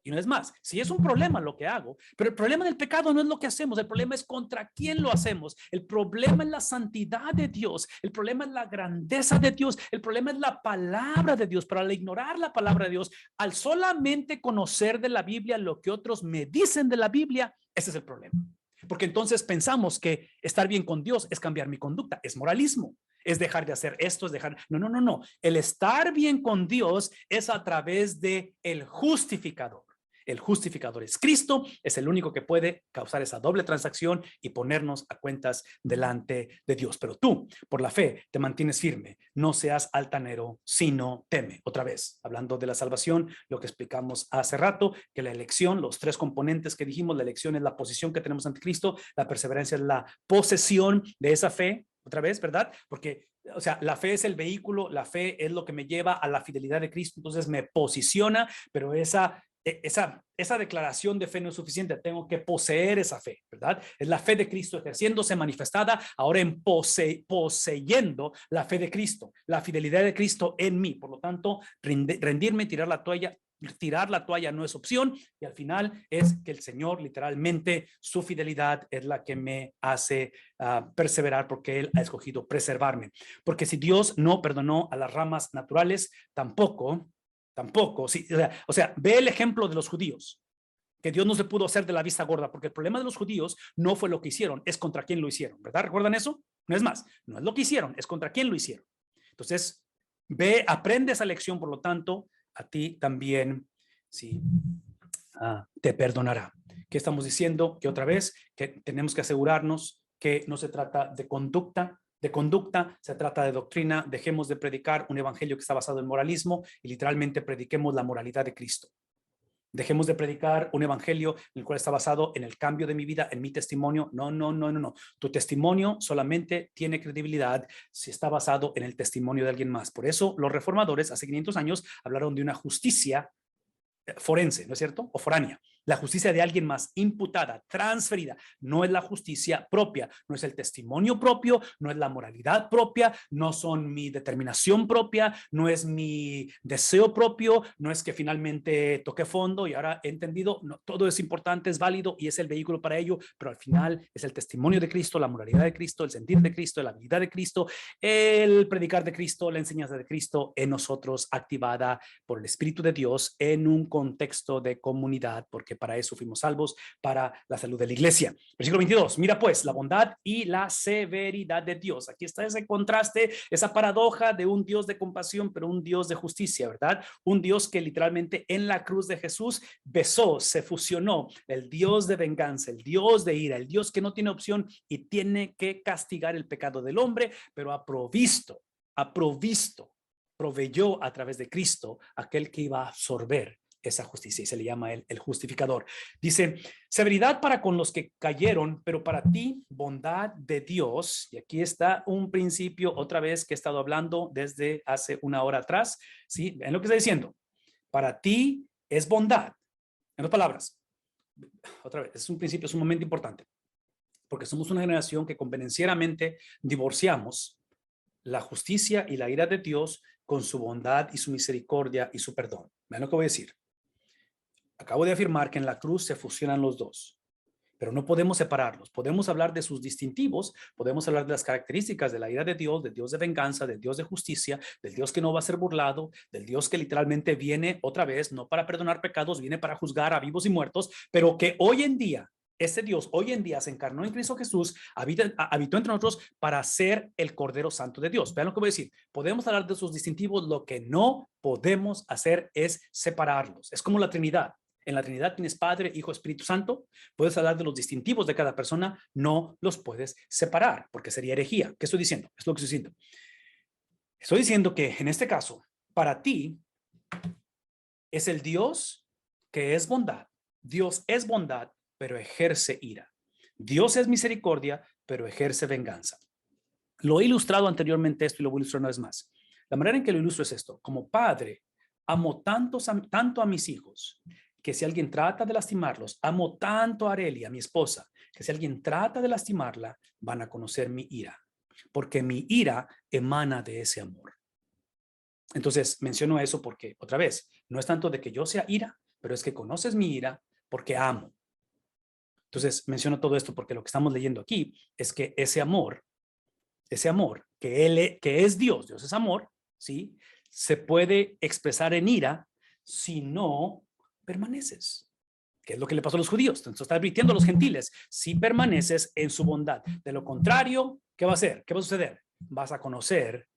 Y no es más, si es un problema lo que hago, pero el problema del pecado no es lo que hacemos, el problema es contra quién lo hacemos. El problema es la santidad de Dios, el problema es la grandeza de Dios, el problema es la palabra de Dios. Pero al ignorar la palabra de Dios, al solamente conocer de la Biblia lo que otros me dicen de la Biblia, ese es el problema. Porque entonces pensamos que estar bien con Dios es cambiar mi conducta, es moralismo. Es dejar de hacer esto, es dejar... No. El estar bien con Dios es a través de el justificador. El justificador es Cristo, es el único que puede causar esa doble transacción y ponernos a cuentas delante de Dios. Pero tú, por la fe, te mantienes firme. No seas altanero, sino teme. Otra vez, hablando de la salvación, lo que explicamos hace rato, que la elección, los tres componentes que dijimos, la elección es la posición que tenemos ante Cristo, la perseverancia es la posesión de esa fe. Otra vez, ¿verdad? Porque, o sea, la fe es el vehículo, la fe es lo que me lleva a la fidelidad de Cristo, entonces me posiciona, pero esa declaración de fe no es suficiente, tengo que poseer esa fe, ¿verdad? Es la fe de Cristo ejerciéndose manifestada ahora en poseyendo la fe de Cristo, la fidelidad de Cristo en mí. Por lo tanto, rendirme, tirar la toalla tirar la toalla no es opción, y al final es que el Señor, literalmente, su fidelidad es la que me hace perseverar, porque Él ha escogido preservarme. Porque si Dios no perdonó a las ramas naturales, tampoco, sí, o sea, ve el ejemplo de los judíos, que Dios no se pudo hacer de la vista gorda, porque el problema de los judíos no fue lo que hicieron, es contra quién lo hicieron, ¿verdad? ¿Recuerdan eso? No es más, no es lo que hicieron, es contra quién lo hicieron. Entonces, aprende esa lección, por lo tanto, a ti también, sí, te perdonará. ¿Qué estamos diciendo? Que otra vez, que tenemos que asegurarnos que no se trata de conducta, se trata de doctrina. Dejemos de predicar un evangelio que está basado en moralismo y literalmente prediquemos la moralidad de Cristo. Dejemos de predicar un evangelio en el cual está basado en el cambio de mi vida, en mi testimonio. No. Tu testimonio solamente tiene credibilidad si está basado en el testimonio de alguien más. Por eso los reformadores hace 500 años hablaron de una justicia forense, ¿no es cierto? O foránea. La justicia de alguien más, imputada, transferida. No es la justicia propia, no es el testimonio propio, no es la moralidad propia, no son mi determinación propia, no es mi deseo propio, no es que finalmente toqué fondo y ahora he entendido. No, todo es importante, es válido y es el vehículo para ello, pero al final es el testimonio de Cristo, la moralidad de Cristo, el sentir de Cristo, la habilidad de Cristo, el predicar de Cristo, la enseñanza de Cristo en nosotros, activada por el Espíritu de Dios en un contexto de comunidad, porque para eso fuimos salvos, para la salud de la iglesia. Versículo 22, mira pues la bondad y la severidad de Dios. Aquí está ese contraste, esa paradoja de un Dios de compasión, pero un Dios de justicia, ¿verdad? Un Dios que literalmente en la cruz de Jesús besó, se fusionó, el Dios de venganza, el Dios de ira, el Dios que no tiene opción y tiene que castigar el pecado del hombre, pero ha provisto, proveyó a través de Cristo aquel que iba a absorber esa justicia, y se le llama el justificador. Dice, severidad para con los que cayeron, pero para ti bondad de Dios. Y aquí está un principio otra vez que he estado hablando desde hace una hora atrás. ¿Sí? ¿Ven lo que está diciendo? Para ti es bondad. En otras palabras, otra vez, es un principio sumamente importante, porque somos una generación que convenencieramente divorciamos la justicia y la ira de Dios con su bondad y su misericordia y su perdón. Vean lo que voy a decir. Acabo de afirmar que en la cruz se fusionan los dos, pero no podemos separarlos. Podemos hablar de sus distintivos, podemos hablar de las características de la ira de Dios, del Dios de venganza, del Dios de justicia, del Dios que no va a ser burlado, del Dios que literalmente viene otra vez, no para perdonar pecados, viene para juzgar a vivos y muertos, pero que hoy en día, ese Dios hoy en día se encarnó en Cristo Jesús, habitó entre nosotros para ser el Cordero Santo de Dios. Vean lo que voy a decir. Podemos hablar de sus distintivos, lo que no podemos hacer es separarlos. Es como la Trinidad. En la Trinidad tienes Padre, Hijo, Espíritu Santo. Puedes hablar de los distintivos de cada persona, no los puedes separar, porque sería herejía. ¿Qué estoy diciendo? Es lo que estoy diciendo. Estoy diciendo que en este caso, para ti, es el Dios que es bondad. Dios es bondad, pero ejerce ira. Dios es misericordia, pero ejerce venganza. Lo he ilustrado anteriormente esto y lo voy a ilustrar una vez más. La manera en que lo ilustro es esto. Como padre, amo tanto a mis hijos, que si alguien trata de lastimarlos, amo tanto a Arelia, a mi esposa, que si alguien trata de lastimarla, van a conocer mi ira, porque mi ira emana de ese amor. Entonces menciono eso porque, otra vez, no es tanto de que yo sea ira, pero es que conoces mi ira porque amo. Entonces menciono todo esto porque lo que estamos leyendo aquí es que ese amor que es Dios es amor, ¿sí? Se puede expresar en ira si no permaneces. ¿Qué es lo que le pasó a los judíos? Entonces está advirtiendo a los gentiles, si permaneces en su bondad. De lo contrario, ¿qué va a hacer? ¿Qué va a suceder? Vas a conocer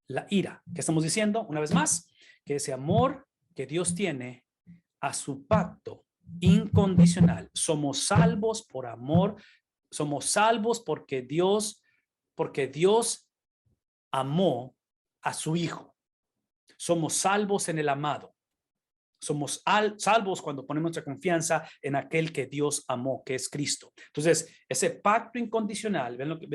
la ira. ¿Qué estamos diciendo? Una vez más, que ese amor que Dios tiene a su pacto incondicional. Somos salvos por amor, somos salvos porque Dios amó a su Hijo. Somos salvos en el amado. Somos salvos cuando ponemos nuestra confianza en aquel que Dios amó, que es Cristo. Entonces, ese pacto incondicional, ven lo que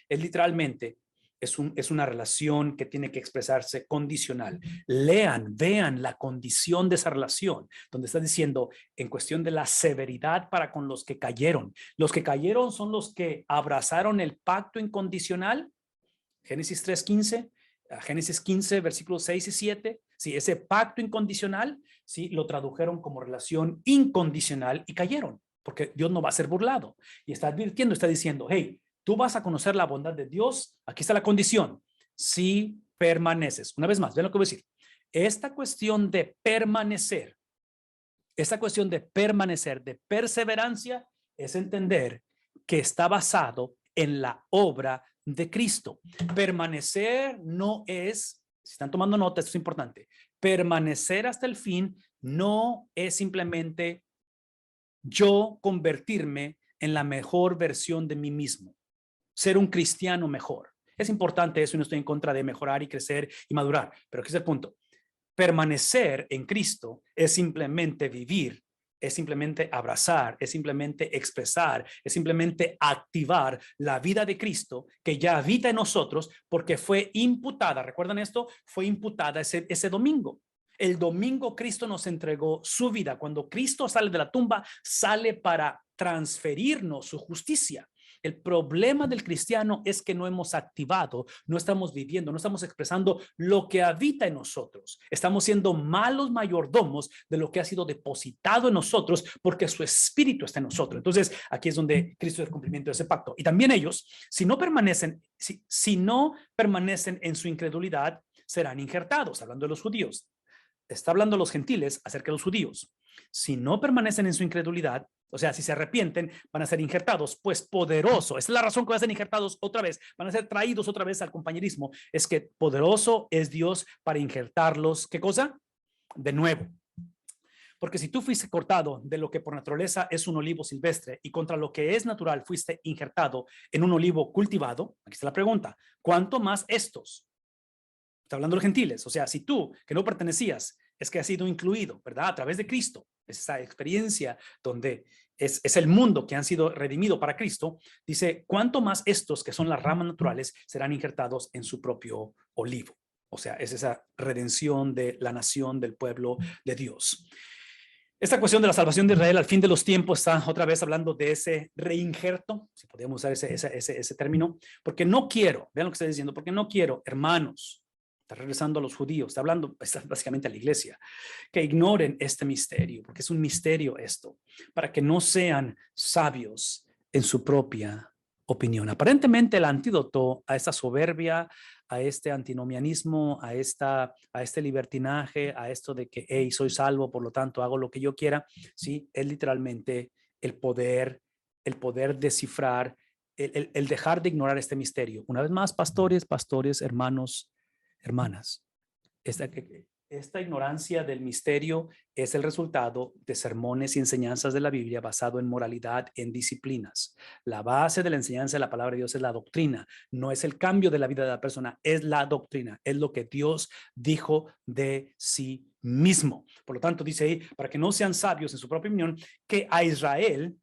es literalmente, es una relación que tiene que expresarse condicional. Vean la condición de esa relación, donde está diciendo en cuestión de la severidad para con los que cayeron. Los que cayeron son los que abrazaron el pacto incondicional. Génesis 3:15. A Génesis 15, versículos 6 y 7, sí, ese pacto incondicional, sí, lo tradujeron como relación incondicional y cayeron, porque Dios no va a ser burlado. Y está advirtiendo, está diciendo, hey, tú vas a conocer la bondad de Dios, aquí está la condición, si permaneces. Una vez más, vean lo que voy a decir. Esta cuestión de permanecer, de perseverancia, es entender que está basado en la obra de Cristo. Permanecer no es, si están tomando nota, esto es importante, permanecer hasta el fin no es simplemente yo convertirme en la mejor versión de mí mismo, ser un cristiano mejor. Es importante eso y no estoy en contra de mejorar y crecer y madurar, pero aquí es el punto. Permanecer en Cristo es simplemente vivir, es simplemente abrazar, es simplemente expresar, es simplemente activar la vida de Cristo que ya habita en nosotros porque fue imputada. ¿Recuerdan esto? Fue imputada ese domingo. El domingo Cristo nos entregó su vida. Cuando Cristo sale de la tumba, sale para transferirnos su justicia. El problema del cristiano es que no hemos activado, no estamos viviendo, no estamos expresando lo que habita en nosotros. Estamos siendo malos mayordomos de lo que ha sido depositado en nosotros porque su espíritu está en nosotros. Entonces, aquí es donde Cristo es el cumplimiento de ese pacto. Y también ellos, si no permanecen en su incredulidad, serán injertados, hablando de los judíos. Está hablando a los gentiles acerca de los judíos. Si no permanecen en su incredulidad, o sea, si se arrepienten, van a ser injertados, pues poderoso. Esa es la razón que van a ser injertados otra vez, van a ser traídos otra vez al compañerismo. Es que poderoso es Dios para injertarlos. ¿Qué cosa? De nuevo. Porque si tú fuiste cortado de lo que por naturaleza es un olivo silvestre y contra lo que es natural fuiste injertado en un olivo cultivado, aquí está la pregunta, ¿cuánto más estos? Está hablando de los gentiles. O sea, si tú, que no pertenecías, es que has sido incluido, ¿verdad? A través de Cristo, esa experiencia donde es el mundo que han sido redimido para Cristo, dice, ¿cuánto más estos que son las ramas naturales serán injertados en su propio olivo? O sea, es esa redención de la nación, del pueblo de Dios. Esta cuestión de la salvación de Israel al fin de los tiempos está otra vez hablando de ese reinjerto, si podemos usar ese término, porque no quiero, vean lo que estoy diciendo, porque no quiero, hermanos, está regresando a los judíos, está hablando básicamente a la iglesia, que ignoren este misterio, porque es un misterio esto, para que no sean sabios en su propia opinión. Aparentemente el antídoto a esta soberbia, a este antinomianismo, a este libertinaje, a esto de que, hey, soy salvo, por lo tanto hago lo que yo quiera, ¿sí? Es literalmente el poder descifrar, el dejar de ignorar este misterio. Una vez más, pastores, hermanos, hermanas, esta ignorancia del misterio es el resultado de sermones y enseñanzas de la Biblia basado en moralidad, en disciplinas. La base de la enseñanza de la palabra de Dios es la doctrina, no es el cambio de la vida de la persona, es la doctrina, es lo que Dios dijo de sí mismo. Por lo tanto, dice ahí, para que no sean sabios en su propia opinión, que a Israel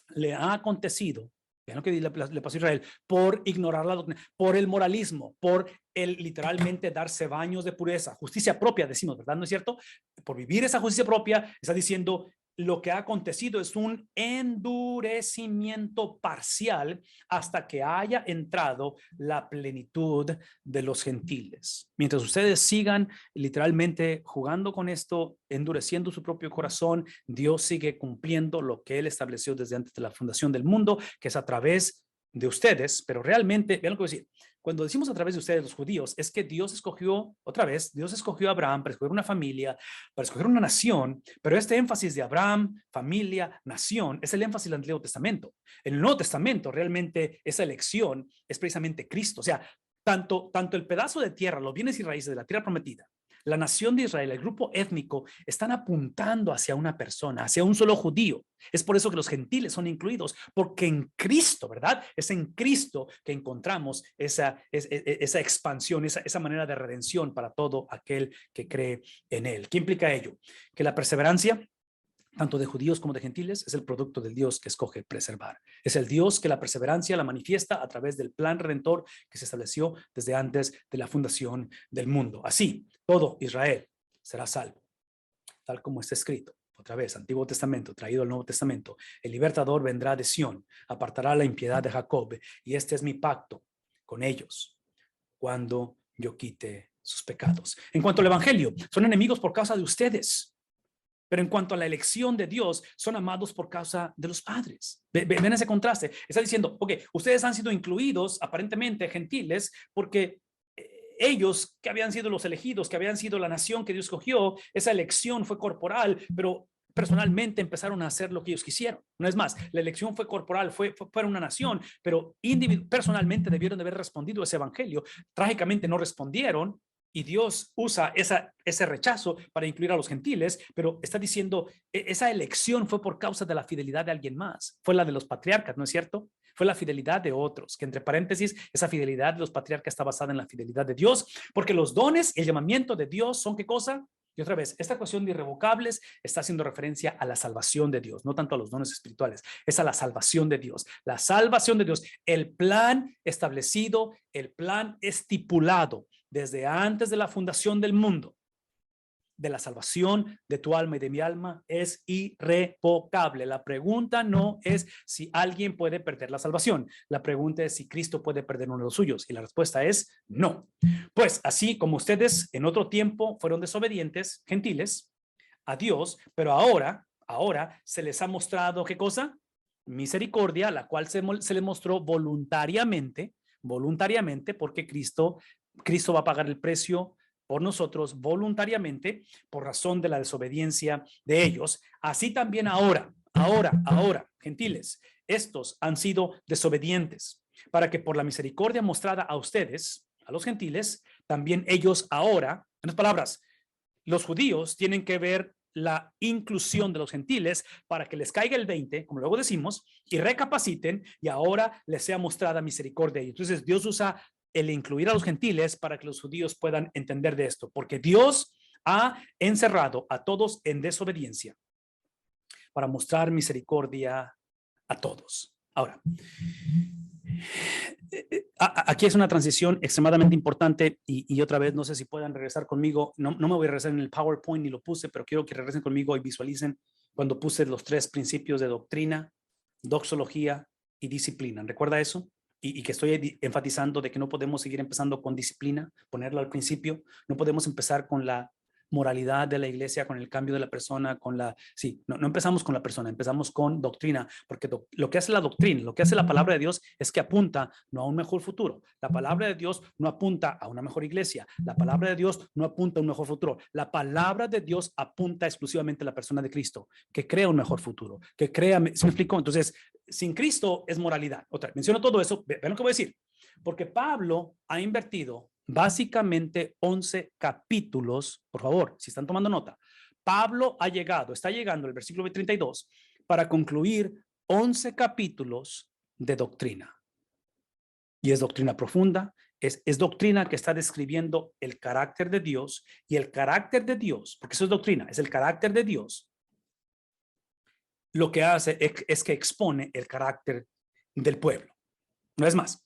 le ha acontecido, vean lo que le pasó a Israel, por ignorar la doctrina, por el moralismo, por el literalmente darse baños de pureza, justicia propia, decimos, ¿verdad? ¿No es cierto? Por vivir esa justicia propia, está diciendo, lo que ha acontecido es un endurecimiento parcial hasta que haya entrado la plenitud de los gentiles. Mientras ustedes sigan literalmente jugando con esto, endureciendo su propio corazón, Dios sigue cumpliendo lo que Él estableció desde antes de la fundación del mundo, que es a través de ustedes, pero realmente, vean lo que voy a decir, cuando decimos a través de ustedes los judíos, es que Dios escogió, otra vez, Dios escogió a Abraham para escoger una familia, para escoger una nación, pero este énfasis de Abraham, familia, nación, es el énfasis del Antiguo Testamento. En el Nuevo Testamento, realmente, esa elección es precisamente Cristo. O sea, tanto el pedazo de tierra, los bienes y raíces de la tierra prometida, la nación de Israel, el grupo étnico, están apuntando hacia una persona, hacia un solo judío. Es por eso que los gentiles son incluidos, porque en Cristo, ¿verdad? Es en Cristo que encontramos esa expansión, esa manera de redención para todo aquel que cree en Él. ¿Qué implica ello? Que la perseverancia, tanto de judíos como de gentiles, es el producto del Dios que escoge preservar. Es el Dios que la perseverancia la manifiesta a través del plan redentor que se estableció desde antes de la fundación del mundo. Así, todo Israel será salvo, tal como está escrito. Otra vez, Antiguo Testamento, traído al Nuevo Testamento. El libertador vendrá de Sión, apartará la impiedad de Jacob, y este es mi pacto con ellos. Cuando yo quite sus pecados. En cuanto al evangelio, son enemigos por causa de ustedes. Pero en cuanto a la elección de Dios, son amados por causa de los padres. Ven ese contraste. Está diciendo, ok, ustedes han sido incluidos, aparentemente gentiles, porque ellos que habían sido los elegidos, que habían sido la nación que Dios escogió, esa elección fue corporal, pero personalmente empezaron a hacer lo que ellos quisieron. No es más, la elección fue corporal, fue una nación, pero personalmente debieron de haber respondido a ese evangelio. Trágicamente no respondieron. Y Dios usa ese rechazo para incluir a los gentiles, pero está diciendo, esa elección fue por causa de la fidelidad de alguien más. Fue la de los patriarcas, ¿no es cierto? Fue la fidelidad de otros, que entre paréntesis, esa fidelidad de los patriarcas está basada en la fidelidad de Dios, porque los dones y el llamamiento de Dios son ¿qué cosa? Y otra vez, esta cuestión de irrevocables está haciendo referencia a la salvación de Dios, no tanto a los dones espirituales, es a la salvación de Dios. La salvación de Dios, el plan establecido, el plan estipulado desde antes de la fundación del mundo, de la salvación de tu alma y de mi alma, es irrevocable. La pregunta no es si alguien puede perder la salvación. La pregunta es si Cristo puede perder uno de los suyos. Y la respuesta es no. Pues así como ustedes en otro tiempo fueron desobedientes, gentiles, a Dios, pero ahora se les ha mostrado ¿qué cosa? Misericordia, la cual se le mostró voluntariamente, porque Cristo va a pagar el precio por nosotros voluntariamente por razón de la desobediencia de ellos. Así también ahora, gentiles, estos han sido desobedientes para que por la misericordia mostrada a ustedes, a los gentiles, también ellos ahora, en otras palabras, los judíos tienen que ver la inclusión de los gentiles para que les caiga el 20, como luego decimos, y recapaciten y ahora les sea mostrada misericordia. Y entonces Dios usa el incluir a los gentiles para que los judíos puedan entender de esto, porque Dios ha encerrado a todos en desobediencia para mostrar misericordia a todos. Ahora, aquí es una transición extremadamente importante y otra vez no sé si puedan regresar conmigo. No me voy a regresar en el PowerPoint ni lo puse, pero quiero que regresen conmigo y visualicen cuando puse los 3 principios de doctrina, doxología y disciplina. ¿Recuerda eso? Y que estoy enfatizando de que no podemos seguir empezando con disciplina, ponerla al principio. No podemos empezar con la moralidad de la iglesia, con el cambio de la persona, no empezamos con la persona, empezamos con doctrina, porque lo que hace la doctrina, lo que hace la palabra de Dios es que apunta no a un mejor futuro. La palabra de Dios no apunta a una mejor iglesia. La palabra de Dios no apunta a un mejor futuro. La palabra de Dios apunta exclusivamente a la persona de Cristo, que crea un mejor futuro, que crea, ¿se me explicó? Entonces, sin Cristo es moralidad. Otra, menciono todo eso, ven lo que voy a decir, porque Pablo ha invertido básicamente 11 capítulos, por favor, si están tomando nota, Pablo está llegando al versículo 32 para concluir 11 capítulos de doctrina. Y es doctrina profunda, es doctrina que está describiendo el carácter de Dios y el carácter de Dios, porque eso es doctrina, es el carácter de Dios. Lo que hace es que expone el carácter del pueblo. No es más,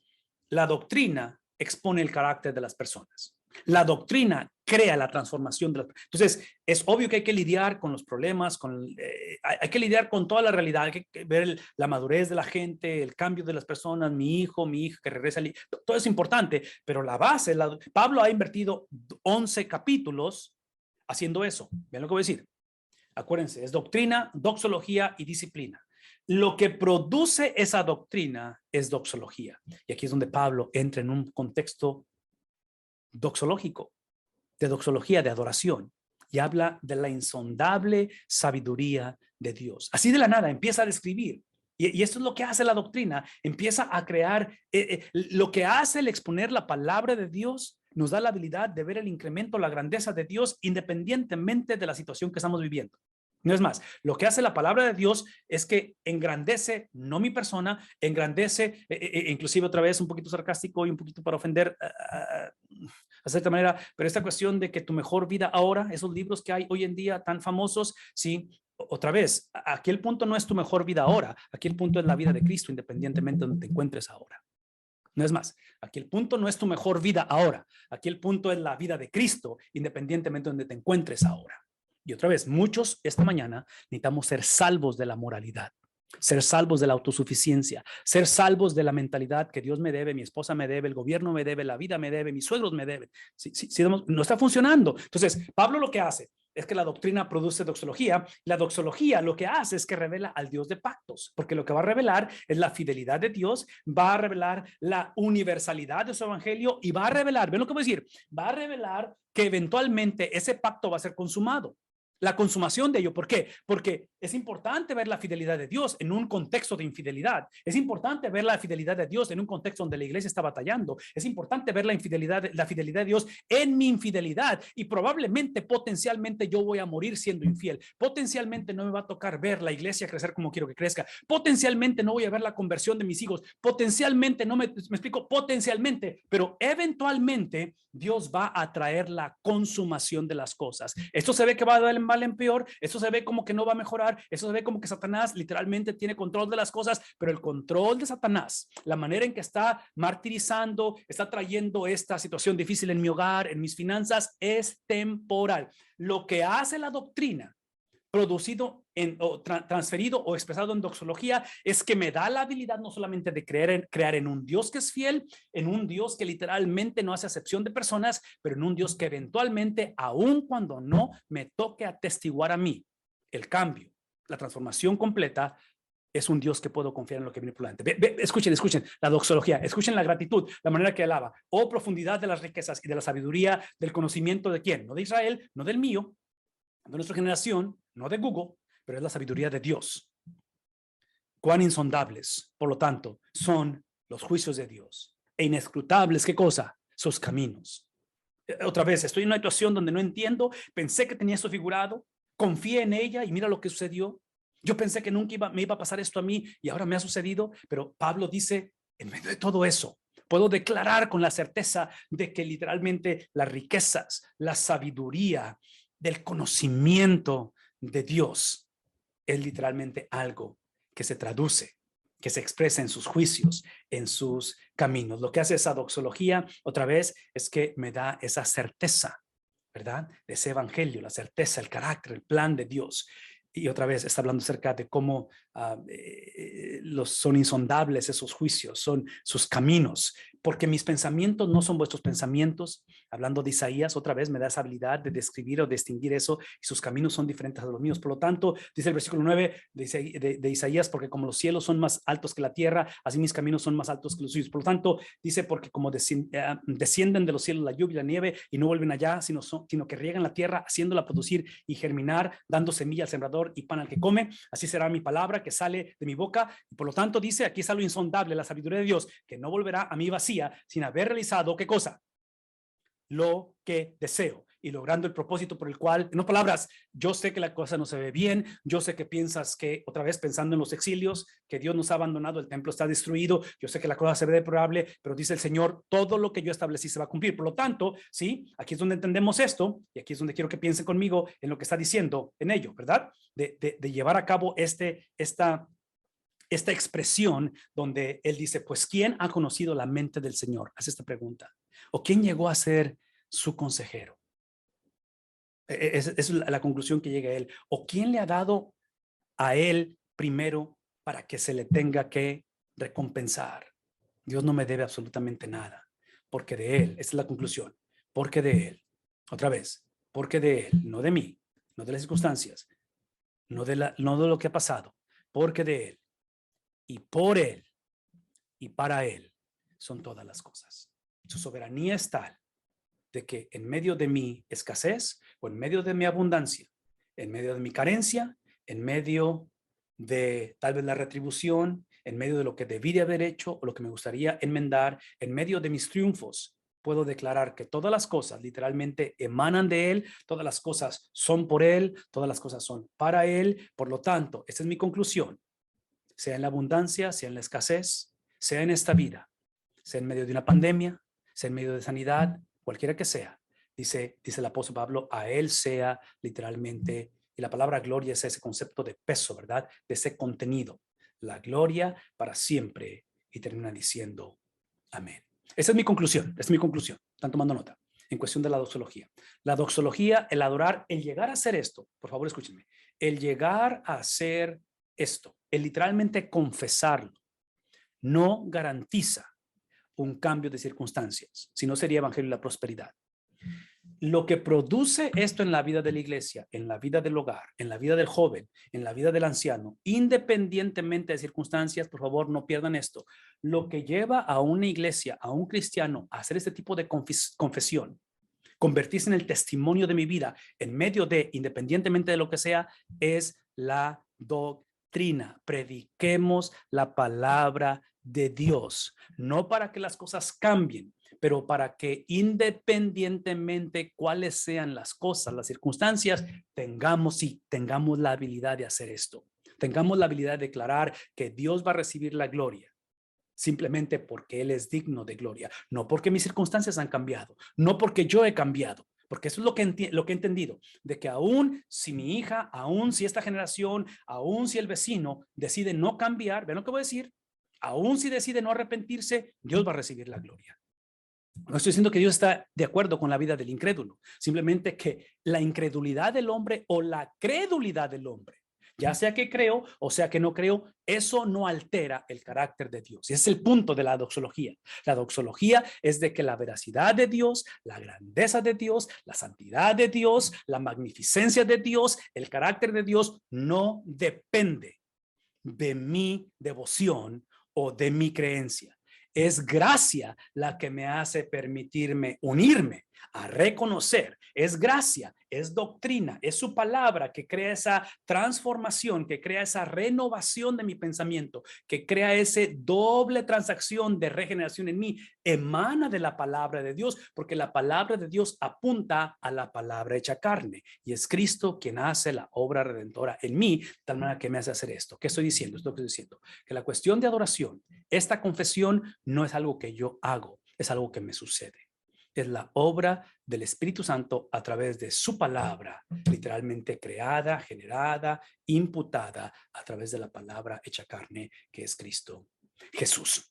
la doctrina expone el carácter de las personas. La doctrina crea la transformación de las personas. Entonces, es obvio que hay que lidiar con los problemas, hay que lidiar con toda la realidad, hay que ver la madurez de la gente, el cambio de las personas, mi hijo, mi hija que regresa, todo es importante, pero la base, Pablo ha invertido 11 capítulos haciendo eso. Vean lo que voy a decir. Acuérdense, es doctrina, doxología y disciplina. Lo que produce esa doctrina es doxología. Y aquí es donde Pablo entra en un contexto doxológico, de doxología, de adoración, y habla de la insondable sabiduría de Dios. Así de la nada empieza a describir. Y esto es lo que hace la doctrina. Empieza a crear, lo que hace el exponer la palabra de Dios nos da la habilidad de ver el incremento, la grandeza de Dios independientemente de la situación que estamos viviendo. No es más, lo que hace la palabra de Dios es que engrandece, no mi persona, engrandece, inclusive otra vez un poquito sarcástico y un poquito para ofender a cierta manera, pero esta cuestión de que tu mejor vida ahora, esos libros que hay hoy en día tan famosos, sí, otra vez, aquí el punto no es tu mejor vida ahora, aquí el punto es la vida de Cristo independientemente de donde te encuentres ahora. No es más, aquí el punto no es tu mejor vida ahora, aquí el punto es la vida de Cristo independientemente de donde te encuentres ahora. Y otra vez, muchos esta mañana necesitamos ser salvos de la moralidad. Ser salvos de la autosuficiencia, ser salvos de la mentalidad que Dios me debe, mi esposa me debe, el gobierno me debe, la vida me debe, mis suegros me deben. No está funcionando. Entonces, Pablo lo que hace es que la doctrina produce doxología. La doxología lo que hace es que revela al Dios de pactos, porque lo que va a revelar es la fidelidad de Dios, va a revelar la universalidad de su evangelio y va a revelar, ¿ven lo que voy a decir? Va a revelar que eventualmente ese pacto va a ser consumado. La consumación de ello. ¿Por qué? Porque es importante ver la fidelidad de Dios en un contexto de infidelidad. Es importante ver la fidelidad de Dios en un contexto donde la iglesia está batallando. Es importante ver la fidelidad de Dios en mi infidelidad. Y probablemente, potencialmente, yo voy a morir siendo infiel. Potencialmente no me va a tocar ver la iglesia crecer como quiero que crezca. Potencialmente no voy a ver la conversión de mis hijos. Potencialmente, no me explico, potencialmente, pero eventualmente Dios va a traer la consumación de las cosas. Esto se ve que va a dar mal en peor, esto se ve como que no va a mejorar, esto se ve como que Satanás literalmente tiene control de las cosas, pero el control de Satanás, la manera en que está martirizando, está trayendo esta situación difícil en mi hogar, en mis finanzas, es temporal. Lo que hace la doctrina producido transferido o expresado en doxología es que me da la habilidad no solamente de crear en un Dios que es fiel, en un Dios que literalmente no hace acepción de personas, pero en un Dios que eventualmente, aun cuando no me toque atestiguar a mí el cambio, la transformación completa, es un Dios que puedo confiar en lo que viene por delante. Escuchen la doxología, escuchen la gratitud, la manera que alaba. Oh, profundidad de las riquezas y de la sabiduría, del conocimiento de quién, no de Israel, no del mío, de nuestra generación, no de Google, pero es la sabiduría de Dios. Cuán insondables, por lo tanto, son los juicios de Dios e inescrutables, ¿qué cosa? Sus caminos. Otra vez, estoy en una situación donde no entiendo, pensé que tenía esto figurado, confié en ella y mira lo que sucedió. Yo pensé que nunca me iba a pasar esto a mí y ahora me ha sucedido, pero Pablo dice, en medio de todo eso, puedo declarar con la certeza de que literalmente las riquezas, la sabiduría, del conocimiento de Dios es literalmente algo que se traduce, que se expresa en sus juicios, en sus caminos. Lo que hace esa doxología, otra vez, es que me da esa certeza, ¿verdad? De ese evangelio, la certeza, el carácter, el plan de Dios. Y otra vez está hablando acerca de cómo son insondables esos juicios, son sus caminos, porque mis pensamientos no son vuestros pensamientos. Hablando de Isaías, otra vez me da esa habilidad de describir o distinguir eso, y sus caminos son diferentes a los míos. Por lo tanto, dice el versículo 9 de Isaías, porque como los cielos son más altos que la tierra, así mis caminos son más altos que los suyos. Por lo tanto, dice, porque como descienden de los cielos la lluvia y la nieve y no vuelven allá, sino que riegan la tierra, haciéndola producir y germinar, dando semilla al sembrador y pan al que come, así será mi palabra que sale de mi boca. Y por lo tanto, dice, aquí está lo insondable, la sabiduría de Dios, que no volverá a mí vacía sin haber realizado, ¿qué cosa? Lo que deseo y logrando el propósito por el cual, en otras palabras, yo sé que la cosa no se ve bien, yo sé que piensas que, otra vez pensando en los exilios, que Dios nos ha abandonado, el templo está destruido, yo sé que la cosa se ve deplorable, pero dice el Señor, todo lo que yo establecí se va a cumplir. Por lo tanto, sí, aquí es donde entendemos esto, y aquí es donde quiero que piensen conmigo en lo que está diciendo en ello, ¿verdad? De llevar a cabo esta expresión donde él dice, pues, ¿quién ha conocido la mente del Señor? Hace esta pregunta. ¿O quién llegó a ser su consejero? Es la conclusión que llega a él. ¿O quién le ha dado a él primero para que se le tenga que recompensar? Dios no me debe absolutamente nada, porque de él, esa es la conclusión, porque de él, otra vez, porque de él, no de mí, no de las circunstancias, no de lo que ha pasado, porque de él y por él y para él son todas las cosas. Su soberanía es tal de que en medio de mi escasez o en medio de mi abundancia, en medio de mi carencia, en medio de tal vez la retribución, en medio de lo que debí de haber hecho o lo que me gustaría enmendar, en medio de mis triunfos, puedo declarar que todas las cosas literalmente emanan de él, todas las cosas son por él, todas las cosas son para él. Por lo tanto, esta es mi conclusión, sea en la abundancia, sea en la escasez, sea en esta vida, sea en medio de una pandemia, sea en medio de sanidad, cualquiera que sea, dice el apóstol Pablo, a él sea literalmente, y la palabra gloria es ese concepto de peso, ¿verdad? De ese contenido, la gloria para siempre, y termina diciendo amén. Esa es mi conclusión, están tomando nota en cuestión de la doxología. La doxología, el adorar, el llegar a hacer esto, por favor escúchenme, el llegar a hacer esto, el literalmente confesarlo, no garantiza un cambio de circunstancias, si no sería evangelio de la prosperidad. Lo que produce esto en la vida de la iglesia, en la vida del hogar, en la vida del joven, en la vida del anciano, independientemente de circunstancias, por favor no pierdan esto, lo que lleva a una iglesia, a un cristiano a hacer este tipo de confesión, convertirse en el testimonio de mi vida en medio de, independientemente de lo que sea, es la doctrina. Prediquemos la palabra de Dios, no para que las cosas cambien, pero para que independientemente cuáles sean las cosas, las circunstancias, tengamos la habilidad de hacer esto. Tengamos la habilidad de declarar que Dios va a recibir la gloria simplemente porque Él es digno de gloria, no porque mis circunstancias han cambiado, no porque yo he cambiado, porque eso es lo que he entendido, de que aún si mi hija, aún si esta generación, aún si el vecino decide no cambiar, ¿ven lo que voy a decir? Aún si decide no arrepentirse, Dios va a recibir la gloria. No estoy diciendo que Dios está de acuerdo con la vida del incrédulo, simplemente que la incredulidad del hombre o la credulidad del hombre, ya sea que creo o sea que no creo, eso no altera el carácter de Dios. Y ese es el punto de la doxología. La doxología es de que la veracidad de Dios, la grandeza de Dios, la santidad de Dios, la magnificencia de Dios, el carácter de Dios no depende de mi devoción o de mi creencia. Es gracia la que me hace permitirme unirme a reconocer. Es gracia, es doctrina, es su palabra que crea esa transformación, que crea esa renovación de mi pensamiento, que crea esa doble transacción de regeneración en mí. Emana de la palabra de Dios, porque la palabra de Dios apunta a la palabra hecha carne y es Cristo quien hace la obra redentora en mí, de tal manera que me hace hacer esto. ¿Qué estoy diciendo? Es lo que estoy diciendo, que la cuestión de adoración, esta confesión no es algo que yo hago, es algo que me sucede. Es la obra del Espíritu Santo a través de su palabra, literalmente creada, generada, imputada a través de la palabra hecha carne, que es Cristo Jesús.